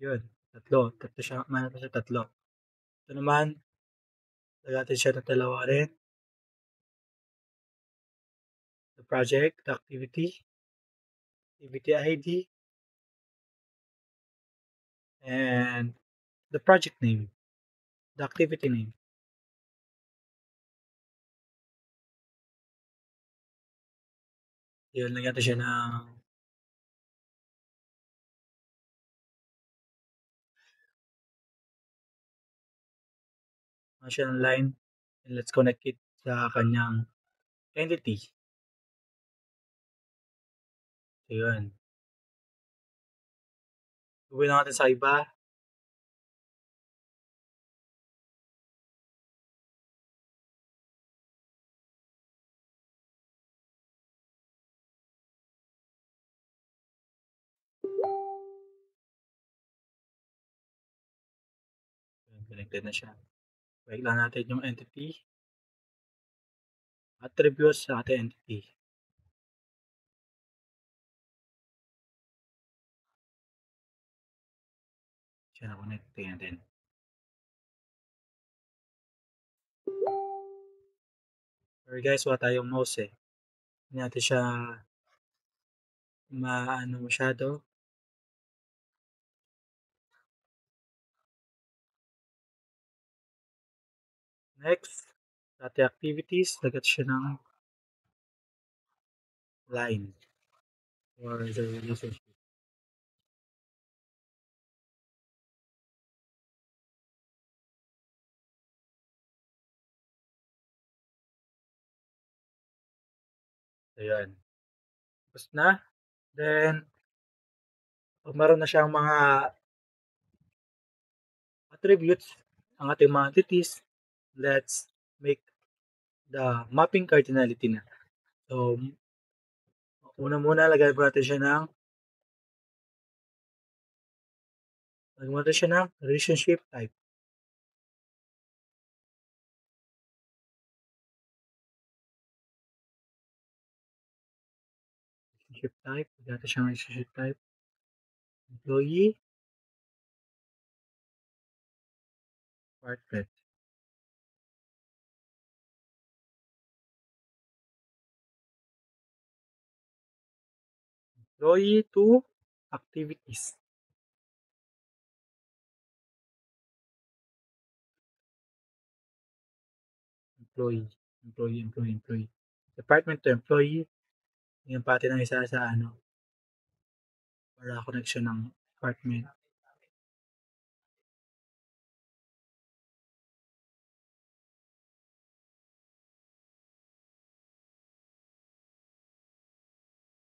Yun, tatlo siya, mayroon siya tatlo. Ito naman, lagyan natin siya ng dalawa rin. The project, the activity ID, and the project name, the activity name. Yun, lagyan natin siya ng siya ng line, and let's connect it sa kanyang entity. So yun. Gawin na natin sa iba. Yun, connected na siya. Wait lang natin yung entity. Attributes sa ating entity. Siya na connect. Tingnan natin. Sorry guys, wala tayong mouse eh. Hindi natin siya maano masyado. Next, sa ating activities, lagat siya ng line or the relationship. So yun. Tapos na. Then, pag meron na siyang mga attributes, ang ating mga entities, let's make the mapping cardinality na. So, una muna, lagyan po natin siya ng relationship type. Relationship type. Lagyan natin siya ng relationship type. Employee, partner. Employee to activities. Employee. Employee. Department to employee. Yan pati ng isa sa ano, para connection ng department.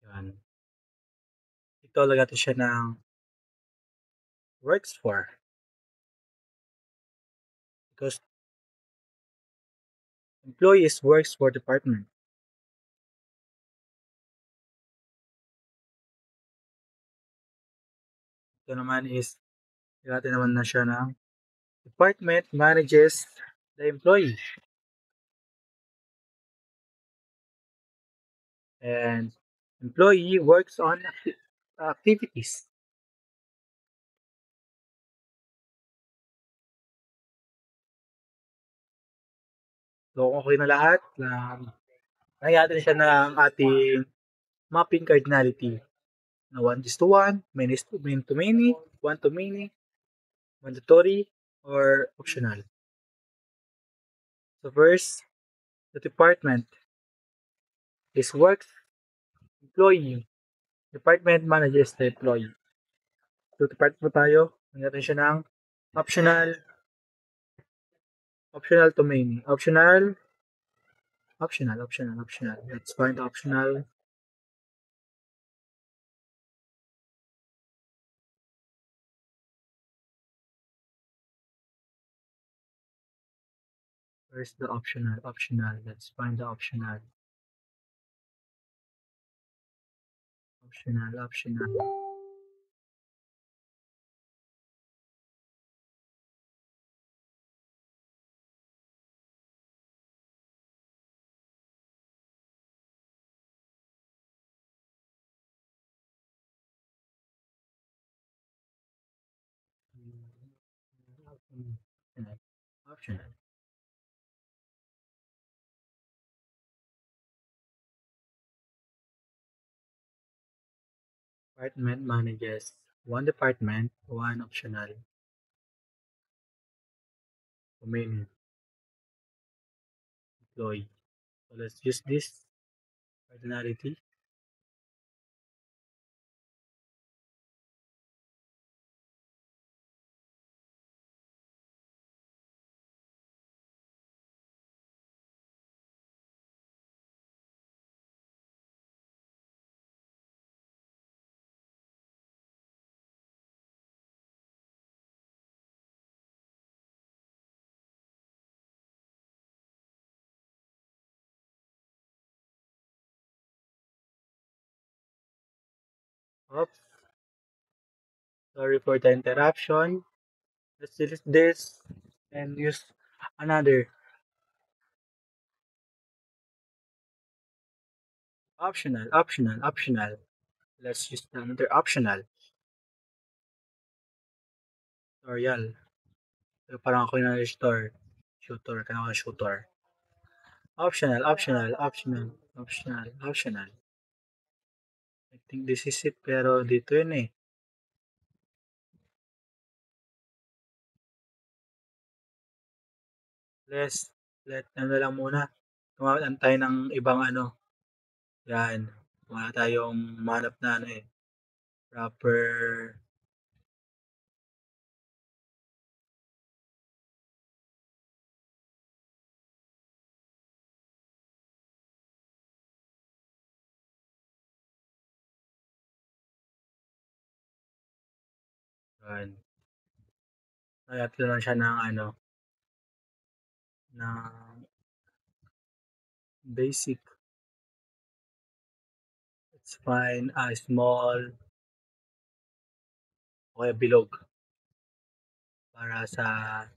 Yan. Ito, lagyan natin siya ng works for. Because employees works for department. Ito naman is, natin naman na siya ng department manages the employee. And employee works on activities. So, okay na lahat. Lagyan natin siya ng ating mapping cardinality na 1 is to 1, many to many, 1 to many, mandatory, or optional. So first, the department is works employee. Department manages the employee. So department po tayo, natin siya ng optional, optional to many. Optional. Let's find optional. Where's the optional? Let's find the optional. Optional. Optional. Department manages one department, one optional. Main employee. So let's use this cardinality. Oops, sorry for the interruption. Let's delete this and use another optional. Let's use another optional tutorial. So, parang ako yung na-restore. Shooter, kailangan ko shooter. Optional. I think this is it, pero dito yun eh. Let ano lang muna. Tumawag tayo ng ibang ano. Yan. Wala tayong manap na ano eh. Proper. Yan. Kaya ko lang siya ng ano. Ng basic. It's fine. Small. O kaya bilog. Para sa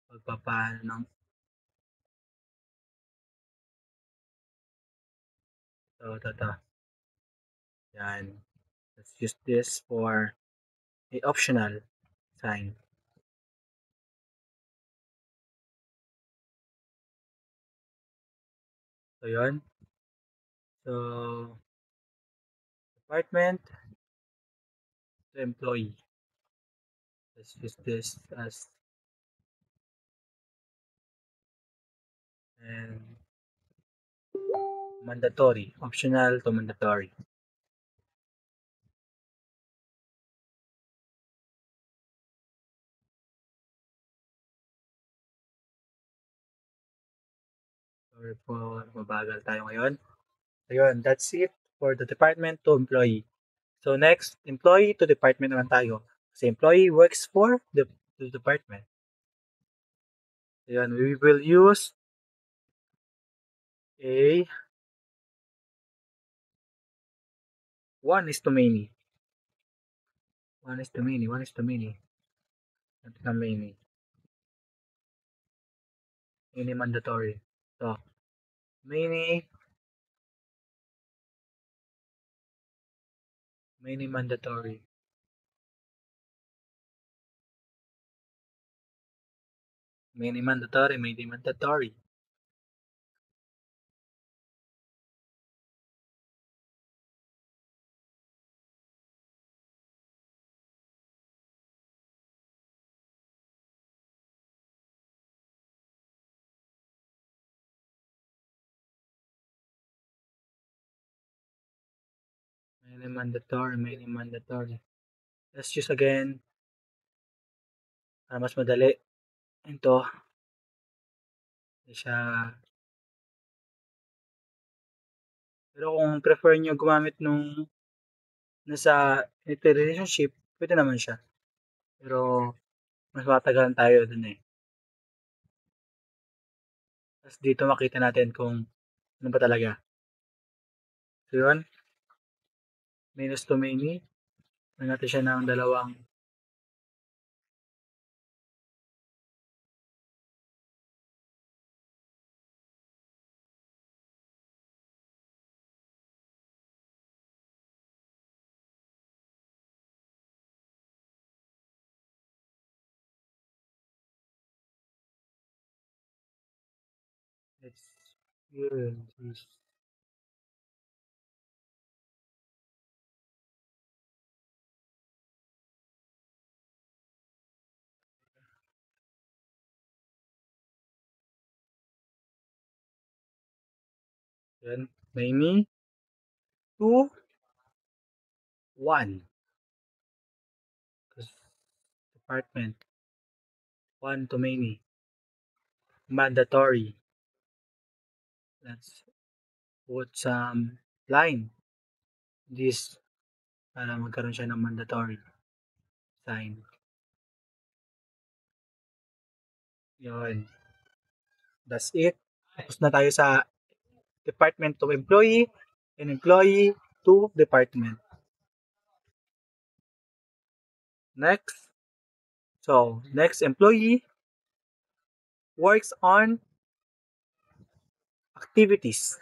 pagpapaano ng ito. Yan. Let's use this for a optional sign. So, yun. So, department to employee. Let's use this as and mandatory. Optional to mandatory. Sorry po, mabagal tayo ngayon. Ayun, that's it for the department to employee. So next, employee to department naman tayo. Kasi employee works for the department. Ayun, we will use a 1 is to many. 1 is to many. Not many. Many mandatory. So, many mandatory. Many mandatory. Many mandatory. Let's use again para mas madali. Ito, siya. Pero kung prefer nyo gumamit nung nasa relationship, pwede naman siya. Pero mas matagalan tayo dun eh. Tapos dito makita natin kung ano ba talaga. So yun, minus to many. Natin siya ng dalawang experiences. Yan, many to 1. Department, 1 to many. Mandatory. Let's put some line. This, para magkaroon siya ng mandatory sign. Yun. That's it. Tapos na tayo sa department to employee and employee to department. Next, next employee works on activities.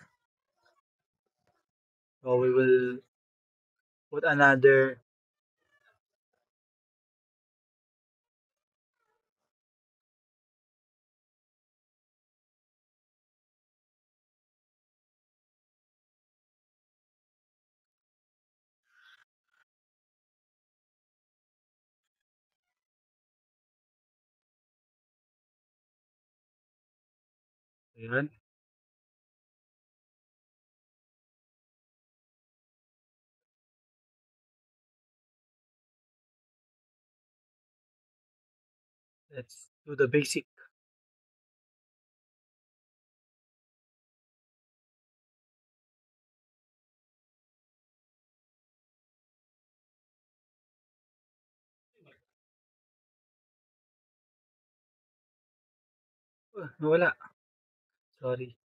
So we will put another, ayan, let's do the basic. Nawala. Sorry.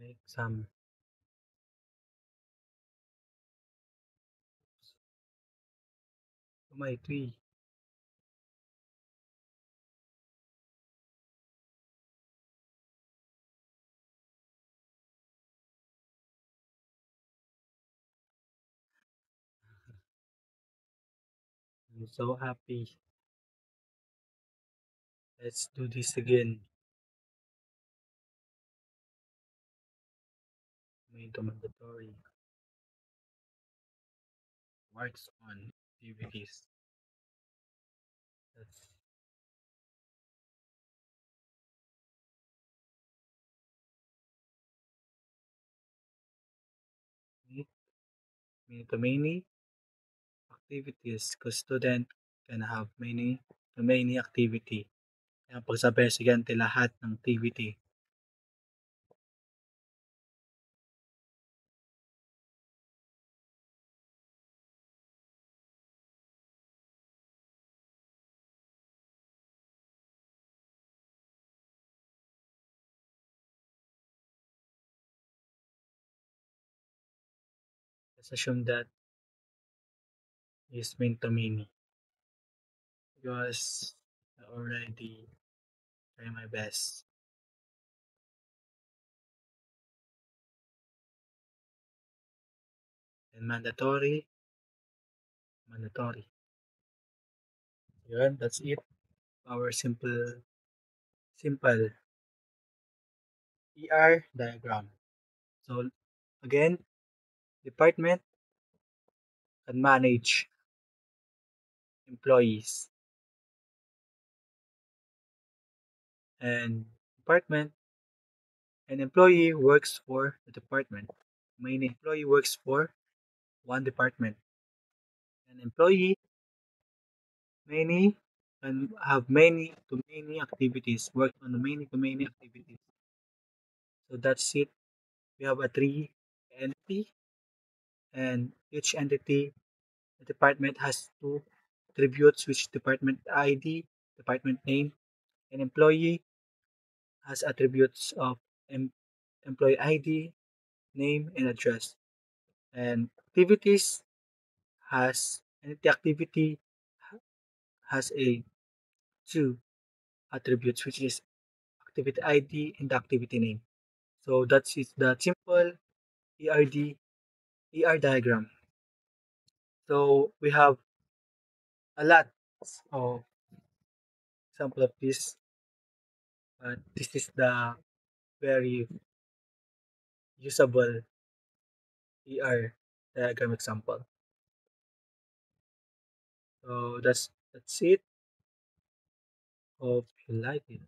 Make some to my tree. I'm so happy. Let's do this again. Made mandatory. Works on activities. That's it. Many activities because student can have many activity. Kaya pagsabay sa estudyante lahat ng activity. Let's assume that is meant to many because I already try my best. And mandatory. Yun, that's it. Our simple ER diagram. So again, department can manage employees and department an employee works for the department. Main employee works for one department. An employee many can have many to many activities, work on many to many activities. So that's it. We have a three entity and each entity the department has two attributes which department ID, department name, and employee has attributes of em- employee ID, name, and address. And activities has and the activity has a two attributes which is activity ID and the activity name. So that is the simple ER diagram. So we have a lot of example of this, but this is the very usable ER diagram example. So that's it. Hope you like it.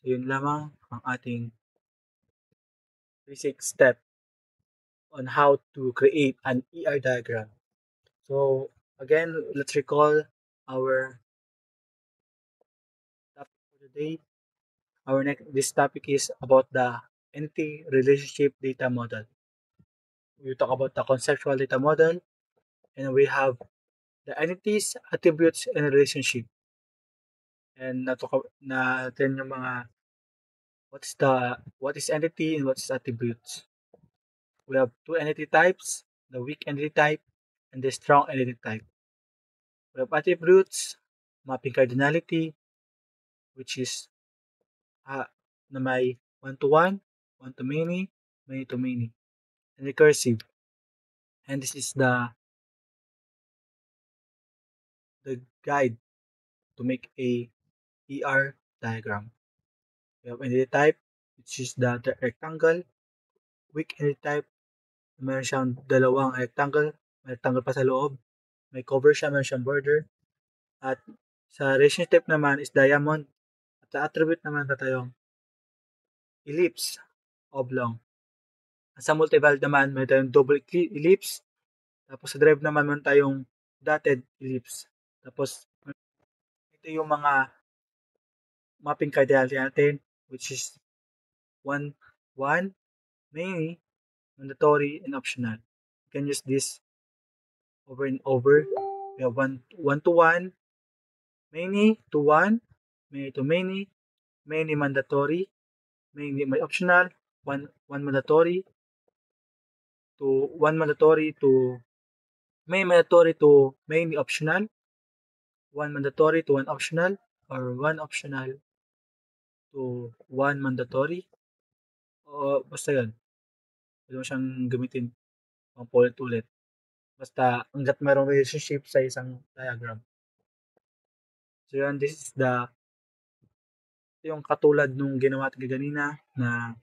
So yun lamang ang ating basic step on how to create an ER diagram. So again, let's recall our topic for today. Our next this topic is about the entity relationship data model. We talk about the conceptual data model, and we have the entities, attributes, and relationship. And natin yung mga what is entity and what is attributes. We have two entity types, the weak entity type and the strong entity type. We have attributes, mapping cardinality, which is na may one-to-one, one-to-many, many-to-many, and recursive. And this is the guide to make a ER diagram. We have entity type, which is the rectangle, weak entity type, meron siyang dalawang rectangle, may rectangle pa sa loob, may cover siya, meron siyang border, at sa relationship naman is diamond, at sa attribute naman na tayong ellipse, oblong. At sa multivalue naman, may tayong double ellipse, tapos sa drive naman meron tayong dotted ellipse. Tapos, ito yung mga mapping cardinality natin, which is 1, 1, many, mandatory, and optional. You can use this over and over. We have 1 to 1, many to 1, many to many mandatory, many may optional, 1 mandatory to 1 mandatory to many mandatory to many optional, 1 mandatory to 1 optional, or 1 optional to 1 mandatory. O basta yun. Pwede mo siyang gamitin pang paulit-ulit. Basta hangga't merong relationship sa isang diagram. So yun, this is yung katulad nung ginawa natin kanina na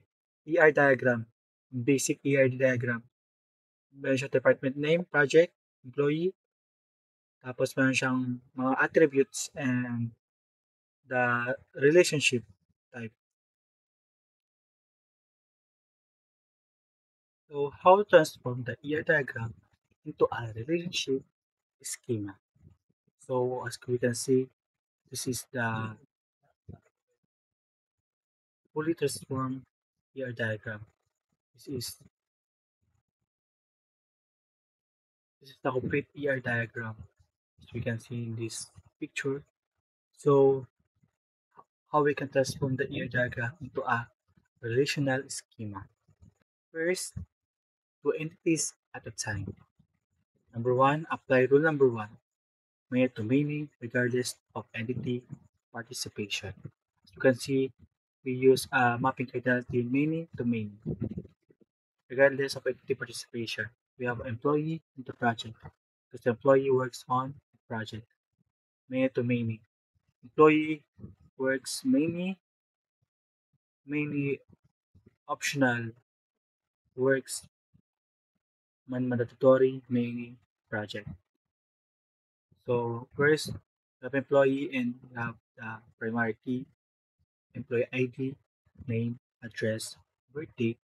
ER diagram, basic ER diagram. Meron siyang department name, project, employee, tapos meron siyang mga attributes and the relationship type. So how to transform the ER diagram into a relationship schema. So as we can see, this is the fully transformed ER diagram. This is the complete ER diagram, as we can see in this picture. So how we can transform the ER diagram into a relational schema. First, two entities at a time. Number one, apply rule number one, many to many regardless of entity participation. As you can see, we use a mapping cardinality many to many regardless of entity participation. We have employee into project because the employee works on the project. Many to many. Employee works many optional works mandatory many project. So first, we have employee and we have the primary key, employee ID, name, address, birth date,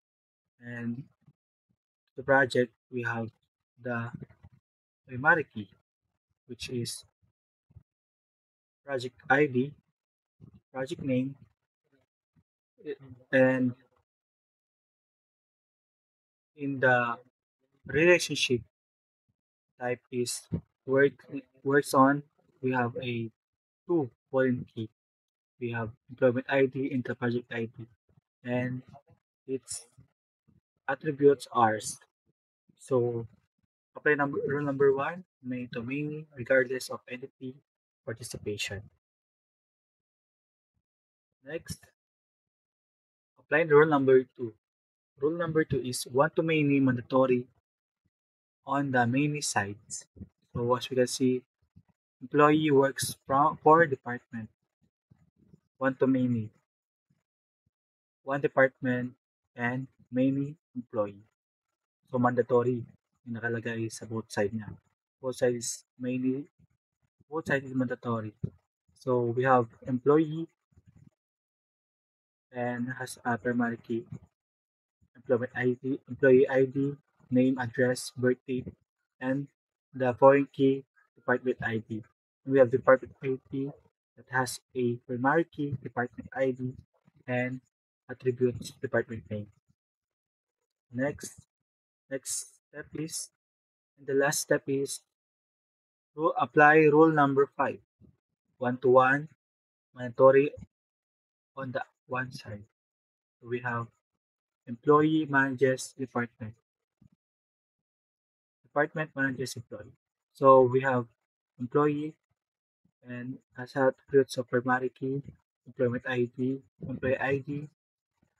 and the project we have the primary key, which is project ID, project name, and in the relationship type is work works on. We have a two foreign key. We have employment ID and the project ID, and its attributes are so apply rule number one, many to many, regardless of entity participation. Next, apply rule number two. Rule number two is one to many mandatory on the many sides. So as we can see, employee works for department, one to many, one department, and many employee. So mandatory yung nakalagay sa both side niya. Both sides mainly, both sides is mandatory. So we have employee and has a primary key, employee ID, name, address, birth date, and the foreign key, department ID. We have department ID that has a primary key, department ID, and attributes department name. Next, next step is, and the last step is to apply rule number 5, one-to-one, mandatory on the one side. We have employee manages department, department manages employee. So we have employee and as attributes of primary key, employment ID, employee ID,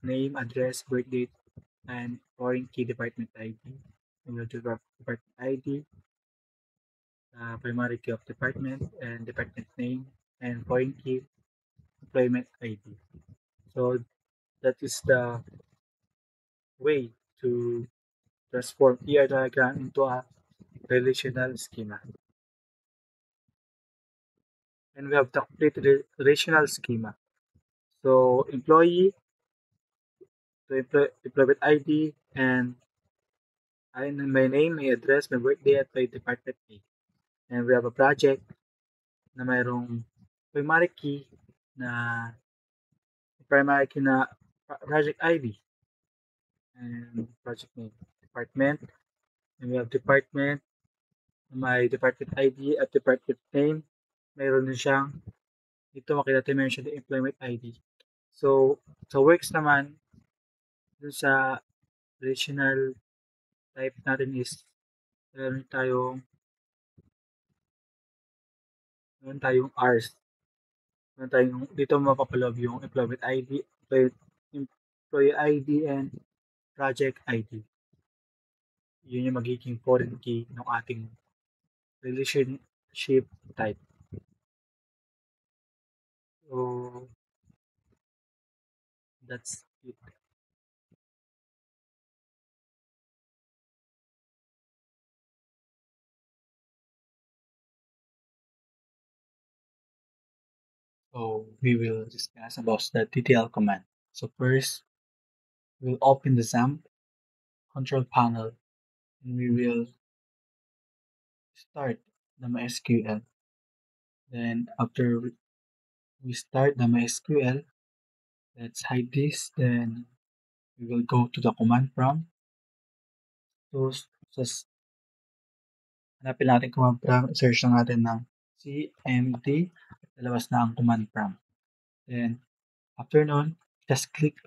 name, address, birth date, and foreign key department ID. And we'll do department ID, primary key of department, and department name, and foreign key employment ID. So that is the way to transform ER diagram into a relational schema. And we have the complete relational schema. So employee, so employment ID, and my name, my address, my birthday, at my department name. And we have a project na mayroong primary key na primary key na project ID and project name. Department, and we have department, may department ID at department name. Mayroon din siyang, dito makita natin meron siya employment ID. So, sa works naman, dun sa relational type natin is meron tayong hours. Meron tayong dito mapapaloob yung employment ID, employee ID, and project ID. Yun yung magiging foreign key ng ating relationship type. So, that's it. So, we will discuss about the DTL command. So first, we'll open the XAMPP control panel and we will start the MySQL. Then after we start the MySQL, let's hide this. Then we will go to the command prompt. So, hanapin natin command prompt, search lang natin ng CMD, lalabas na ang command prompt. Then, after nun, just click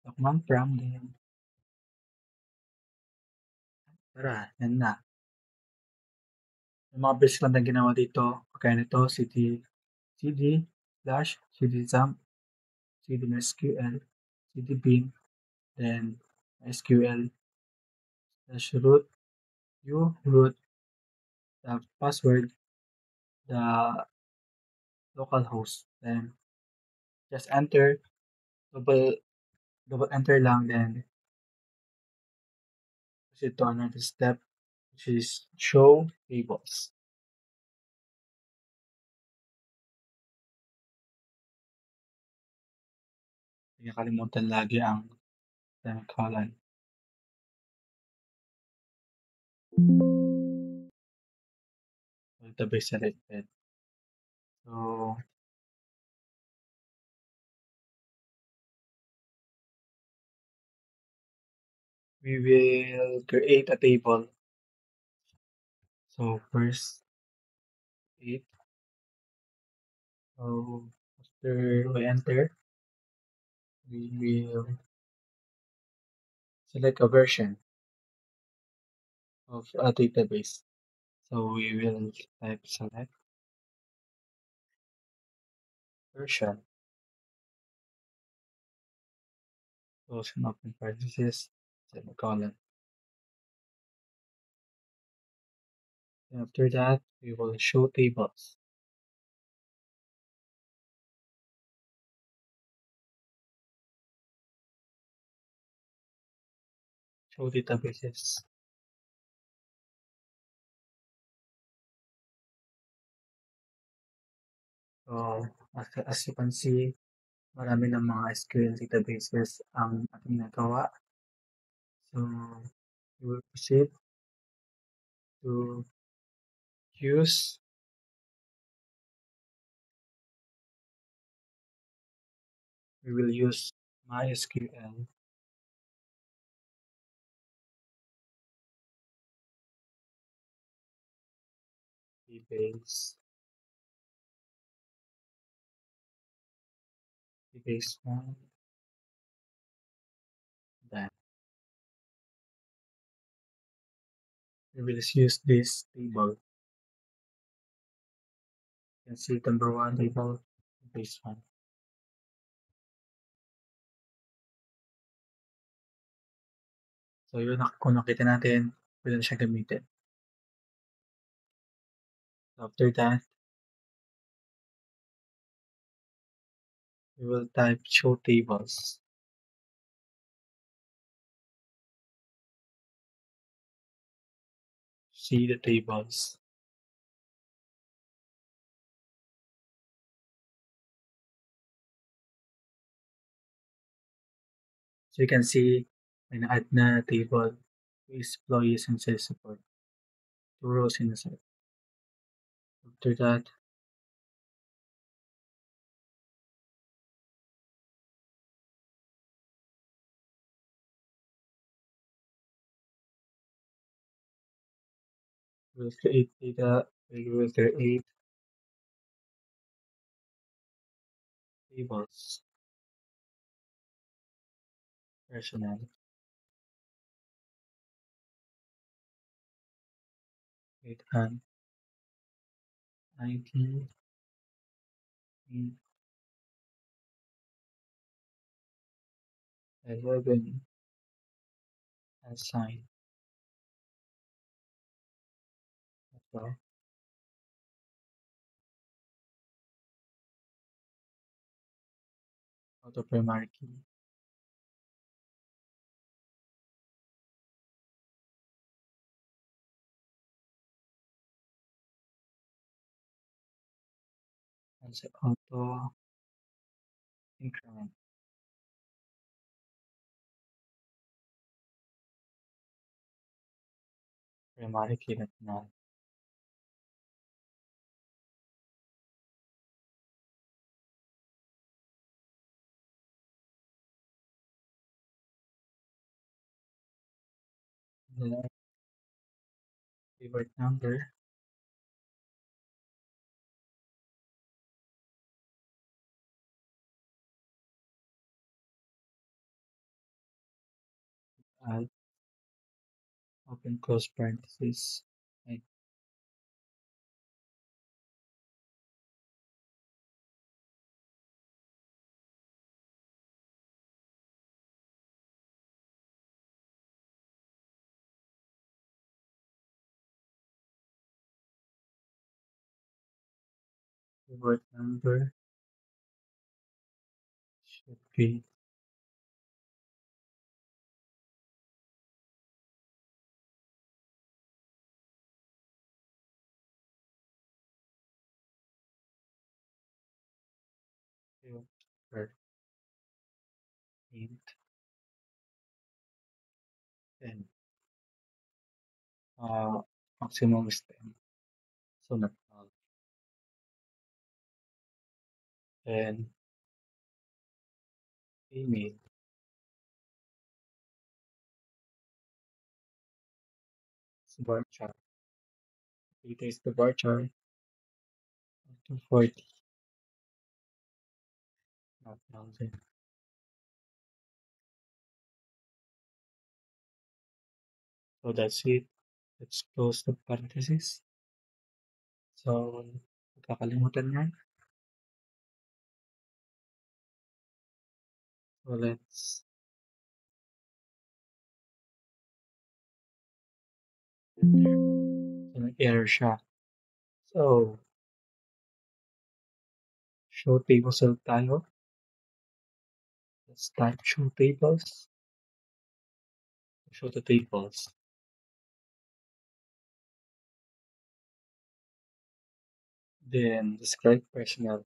the command prompt, then, tara, yan na. Yung mga basic lang na ginawa dito, kaya nito, cd flash, cd XAMPP, cd MySQL, cd bin, then MySQL slash root, root, the password, the localhost, then just enter, double enter lang, then proceed to another step, which is show tables. Hindi kalimutan lagi ang semicolon. Database selected. So, we will create a table. So first, create. So after we enter, we will select a version of a database. So we will type select version, close and open parenthesis, semicolon. And after that, we will show tables. Show databases. So as you can see, marami ng mga SQL databases ang ating nagawa. So We will proceed to use we will use MySQL database database one. Then we will use this table. You can see number one table, database one. So yun, kung nakita natin, pwede na siya gamitin. So after that, we will type show tables. See the tables. So you can see, may na-add na table with employees and sales support. 2 rows in a set. After that, we'll create data, we will create tables, personnel, 800, 19, 11, assign, well, auto primary key, and set auto increment, primary key at null. Then favorite number, add, open close parentheses, and favorite number should be filter int 10. Maximum is 10. So not null. And email is bar chart. Data is the bar chart of 240, not 1000. So that's it. Let's close the parenthesis. So, kakalimutan yan. So let's so nag-error siya. So, show tables ulit tayo. Let's type show tables. Show the tables. Then describe personnel.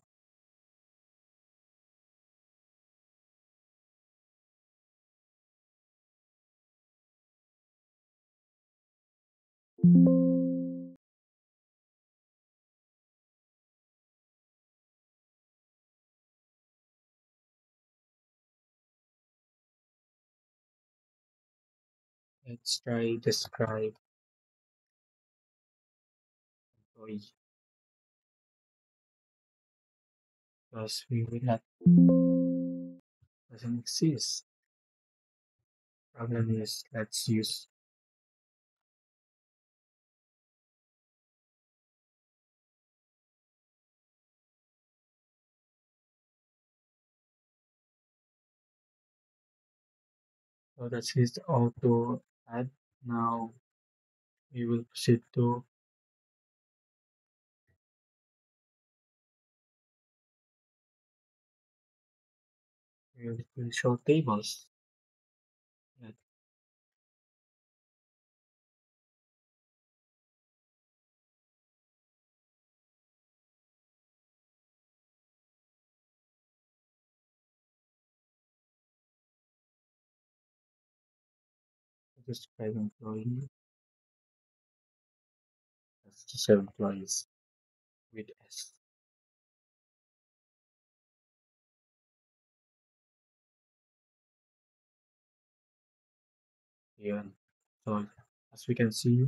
Let's try describe employee because we will not doesn't exist. Problem is let's use so that's his auto add. Now we will proceed to we will show tables. Let's describe employee as to serve employees with S. Yun. So as we can see,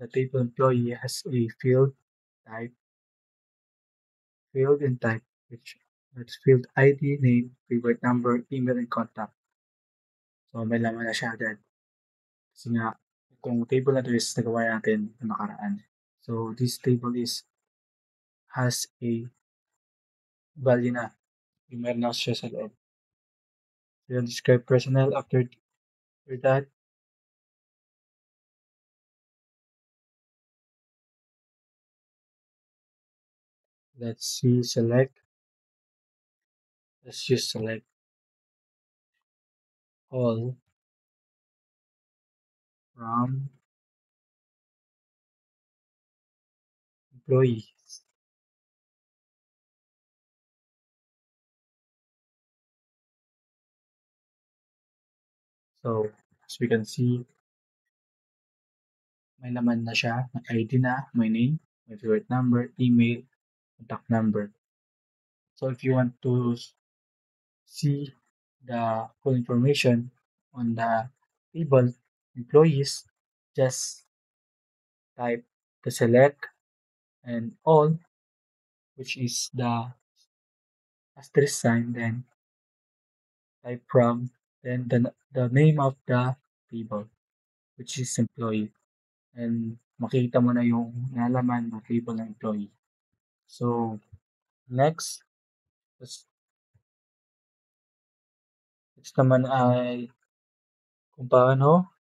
the table employee has a type, field and type, which that's field ID, name, favorite number, email, and contact. So may laman na siya agad. Kasi nga, itong table na to is nagawa natin noong nakaraan. So this table has a value na. Yung meron na siya sa loob. So yung describe personnel after that. Let's see select. Let's just select all from employees. So as we can see, may laman na siya, may ID na, my name, my favorite number, email, contact number. So if you want to see the full information on the table employees, just type the select and all, which is the asterisk sign, then type from, then the name of the table, which is employee. And makita mo na yung nalaman ng table ng employee. So, next, next naman ay kung paano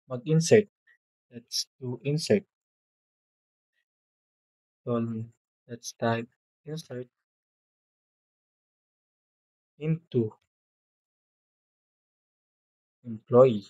mag-insert. Let's do insert. So, let's type insert into employee.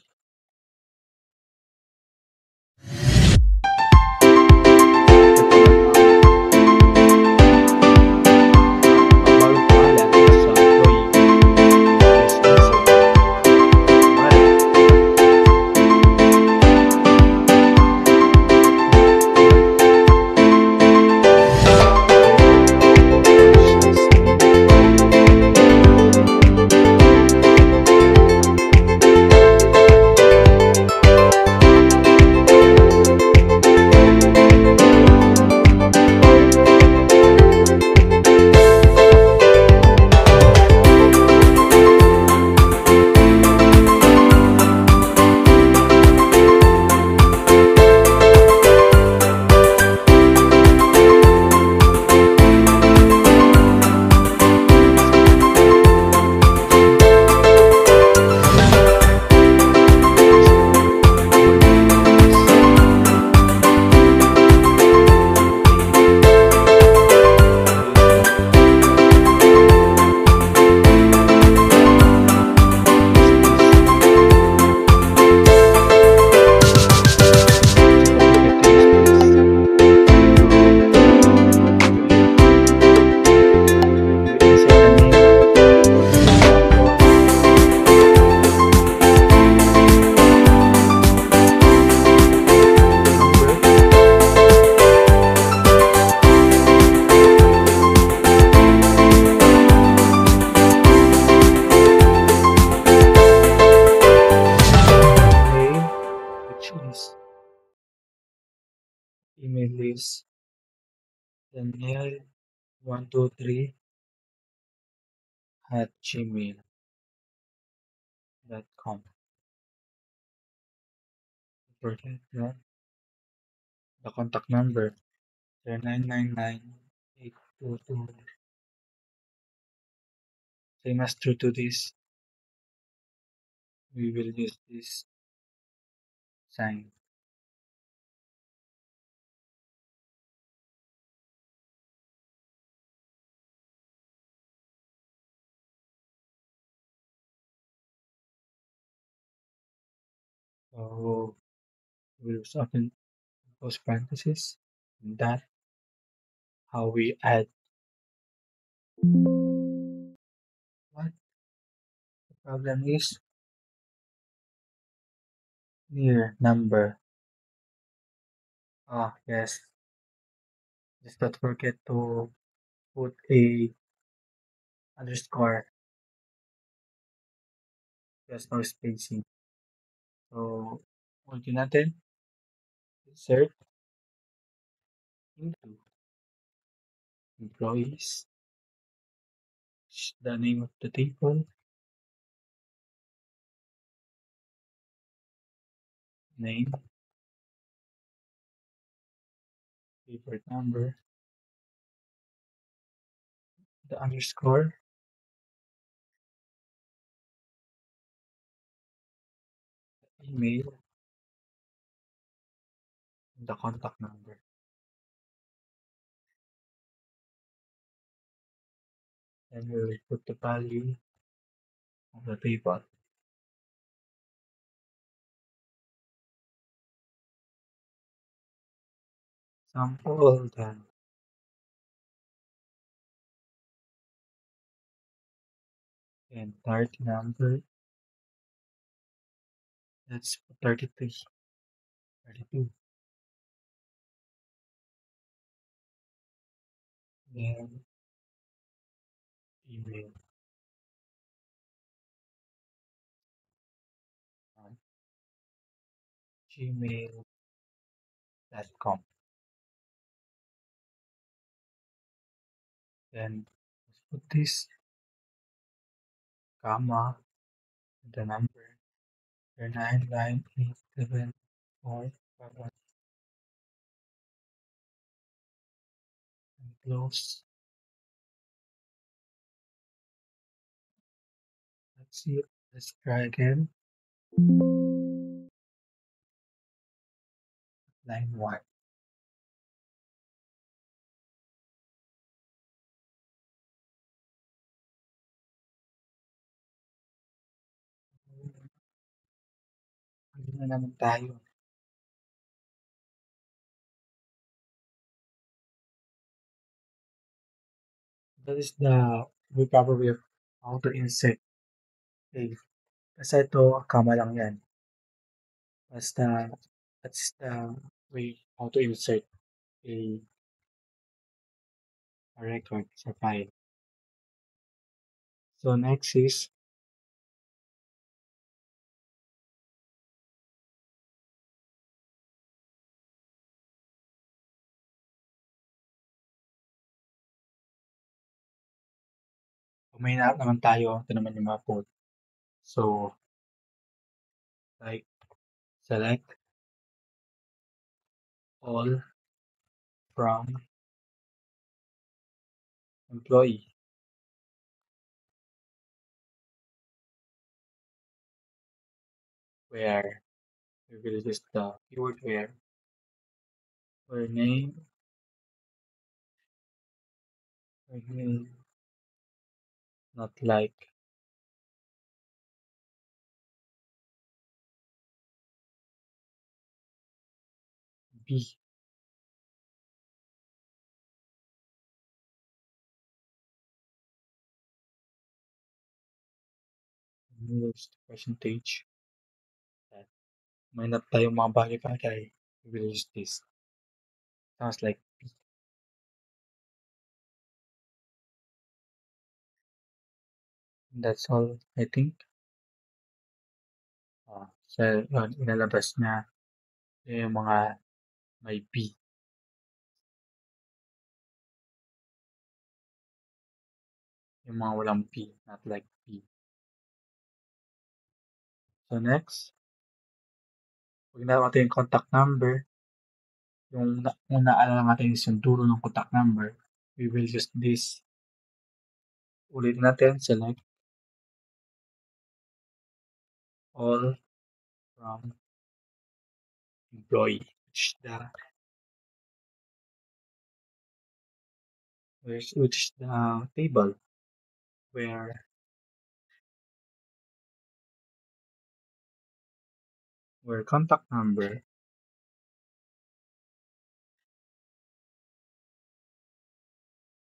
email is Daniel123 at gmail.com. Forget that. The contact number 0999 822. Same as true to this, we will use this sign. So we'll just open those parentheses. And that how we add what the problem is near number. Ah yes. Just don't forget to put a underscore. There's no spacing. So ulitin natin. Insert into employees. The name of the table. Name. Favorite number. The underscore. Email. The contact number. And we will put the value of the table. Sample done. And 30 number. That's 33. 32. Then email on gmail.com. Then let's put this comma the number 9987451 and close. Let's see. Let's try again. Line 1. Ano na naman tayo? That is the way proper way of how to insert a. Kasi ito, comma lang yan. Basta, that's the way how to insert a record sa file. So next is kung may hinahanap naman tayo, ito naman yung mga code. So, like, select all from employee, where we will use the keyword where name, not like B. Use the percentage. That may not tayong mga bagay-bagay. We will use this. Sounds like B. That's all, I think. So, yun, inalabas niya yung mga may B. yung mga walang P, not like P. So next, pag natin yung contact number, kung naalala natin is yung dulo ng contact number, we will use this. Ulit natin, select all from employee, which is the table where contact number,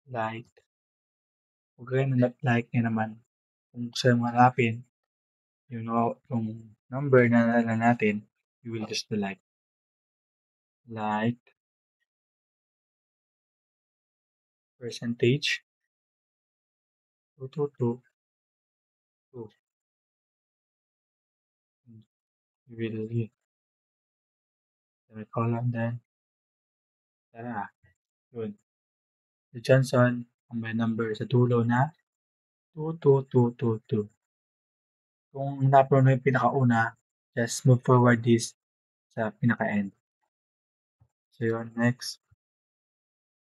like, huwag kayo like nyo naman. Kung gusto nyo hanapin, yung number na nalala natin, you will just do like, percentage, 222, 2. You will semicolon then, tara, yun. Si Johnson, ang may number sa dulo na 22222. Kung hanapin mo yung pinakauna, just move forward this sa pinaka-end. So yun, next.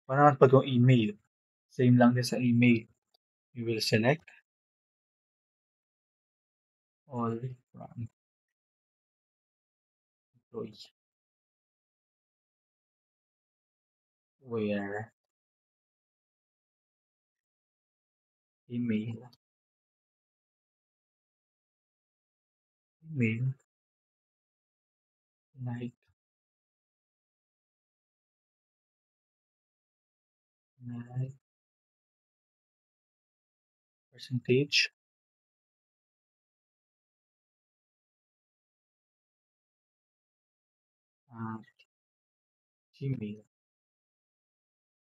Paano naman pag yung email? Same lang din sa email. You will select all from employee where email like like percentage Gmail.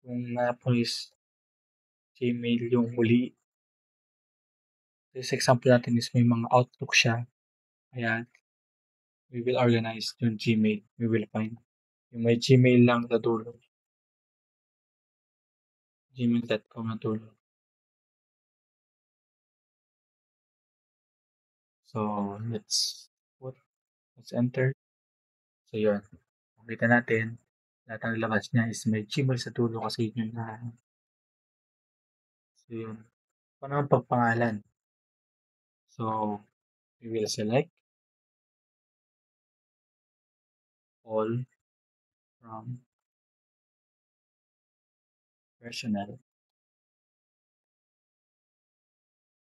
Kung na-police Gmail yung huli, this example natin is may mga Outlook siya. Ayan, we will organize yung Gmail. We will find yung may Gmail lang sa dulo. Gmail.com na dulo. So, let's enter. So, yun. Makita natin, lahat ng labas niya is may Gmail sa dulo kasi yun yung na. So, yun. Paano ang pagpangalan? So, we will select all from personnel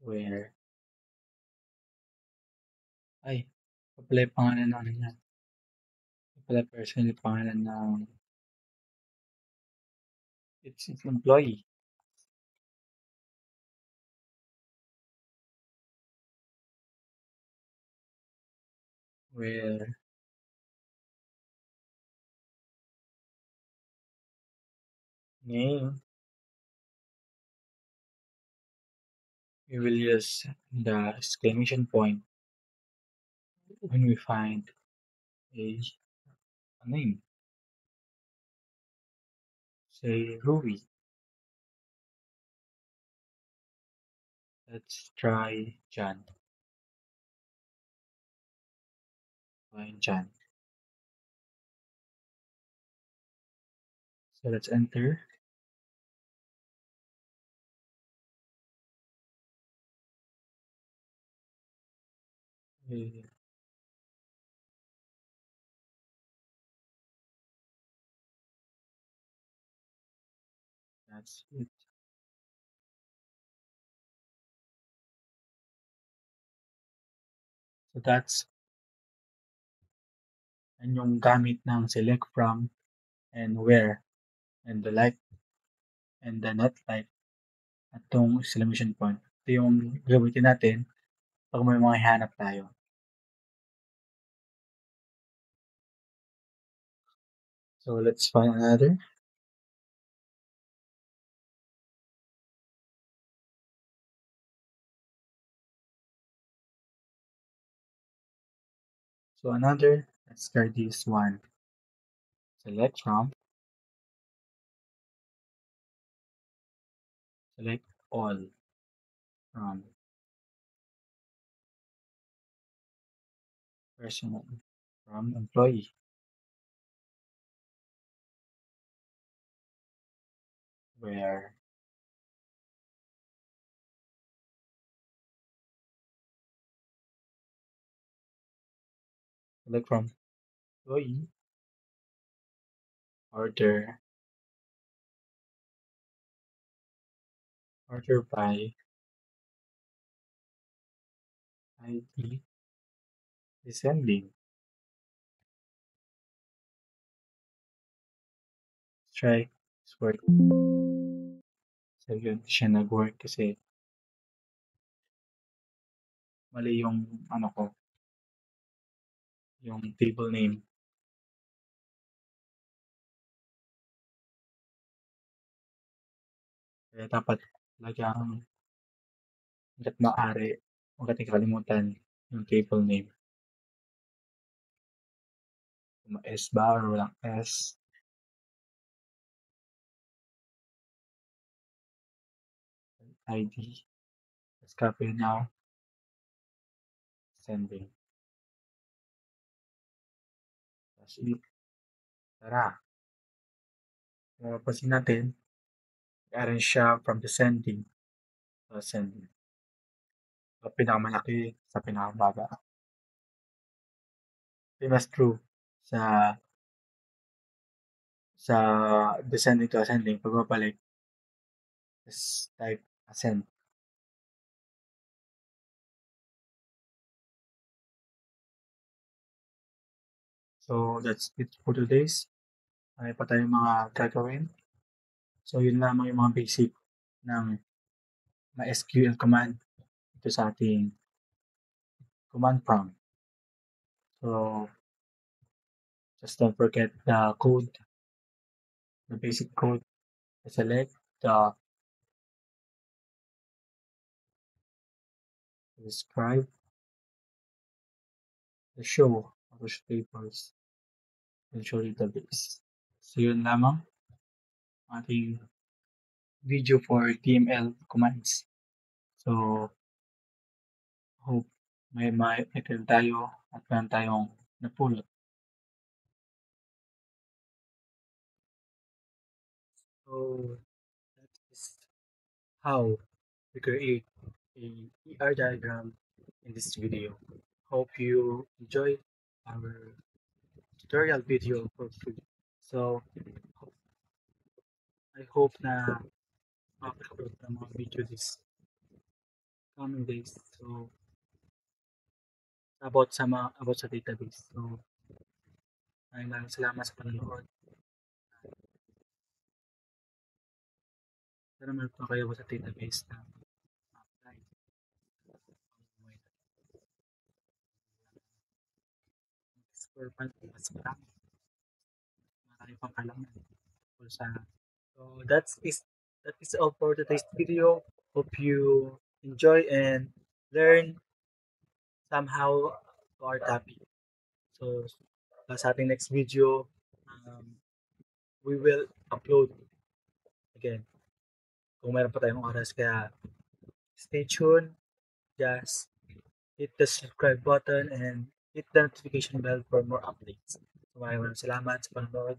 where ay, pala yung pangalan ng ano niya. Pala personnel yung pangalan ng it's employee. Where name, we will use the exclamation point when we find a name. Say Ruby. Let's try John. Find John. So let's enter. That's it. So that's and yung gamit ng select from and where and the like and the not like at tong exclamation point. Ito yung gagamitin natin pag may mga hanap tayo. So let's find another. So another, let's try this one. Select from, select all. from personal, from employee, where select from employee, order, order by ID, descending, strike, is work. So yun, di siya nag-work kasi mali yung ano ko, yung table name. Kaya dapat talagang hangga't maaari, huwag nating kakalimutan yung table name. Kung ma-S ba or walang S, ID, let's copy it now, sending. That's it. Tara, kung mapapansin natin, i-arrange siya from descending to ascending. So, pinakamalaki sa pinakababa. Same as true sa sa descending to ascending. Pag mabalik, just type ascend. So, that's it for today's. May pa tayong mga gagawin. So, yun lamang yung mga basic ng MySQL command ito sa ating command prompt. So, just don't forget the code, the basic code. Select the describe the show of the papers and show database. So, yun lamang ating video for TML commands. So, hope may tayo at meron tayong napulot. So, that is how we create a ER diagram in this video. Hope you enjoy our tutorial video for today. So, I hope na ma-upload ng mga video this coming days. So, about sa database. So, maraming salamat sa panonood. Sana meron pa kayo sa database na apply. For mas marami pang kalaman. Sa so that is all for today's video. Hope you enjoy and learn somehow our topic. So sa ating next video, we will upload again kung meron pa tayong oras. Kaya stay tuned. Just hit the subscribe button and hit the notification bell for more updates. So maraming salamat sa panonood.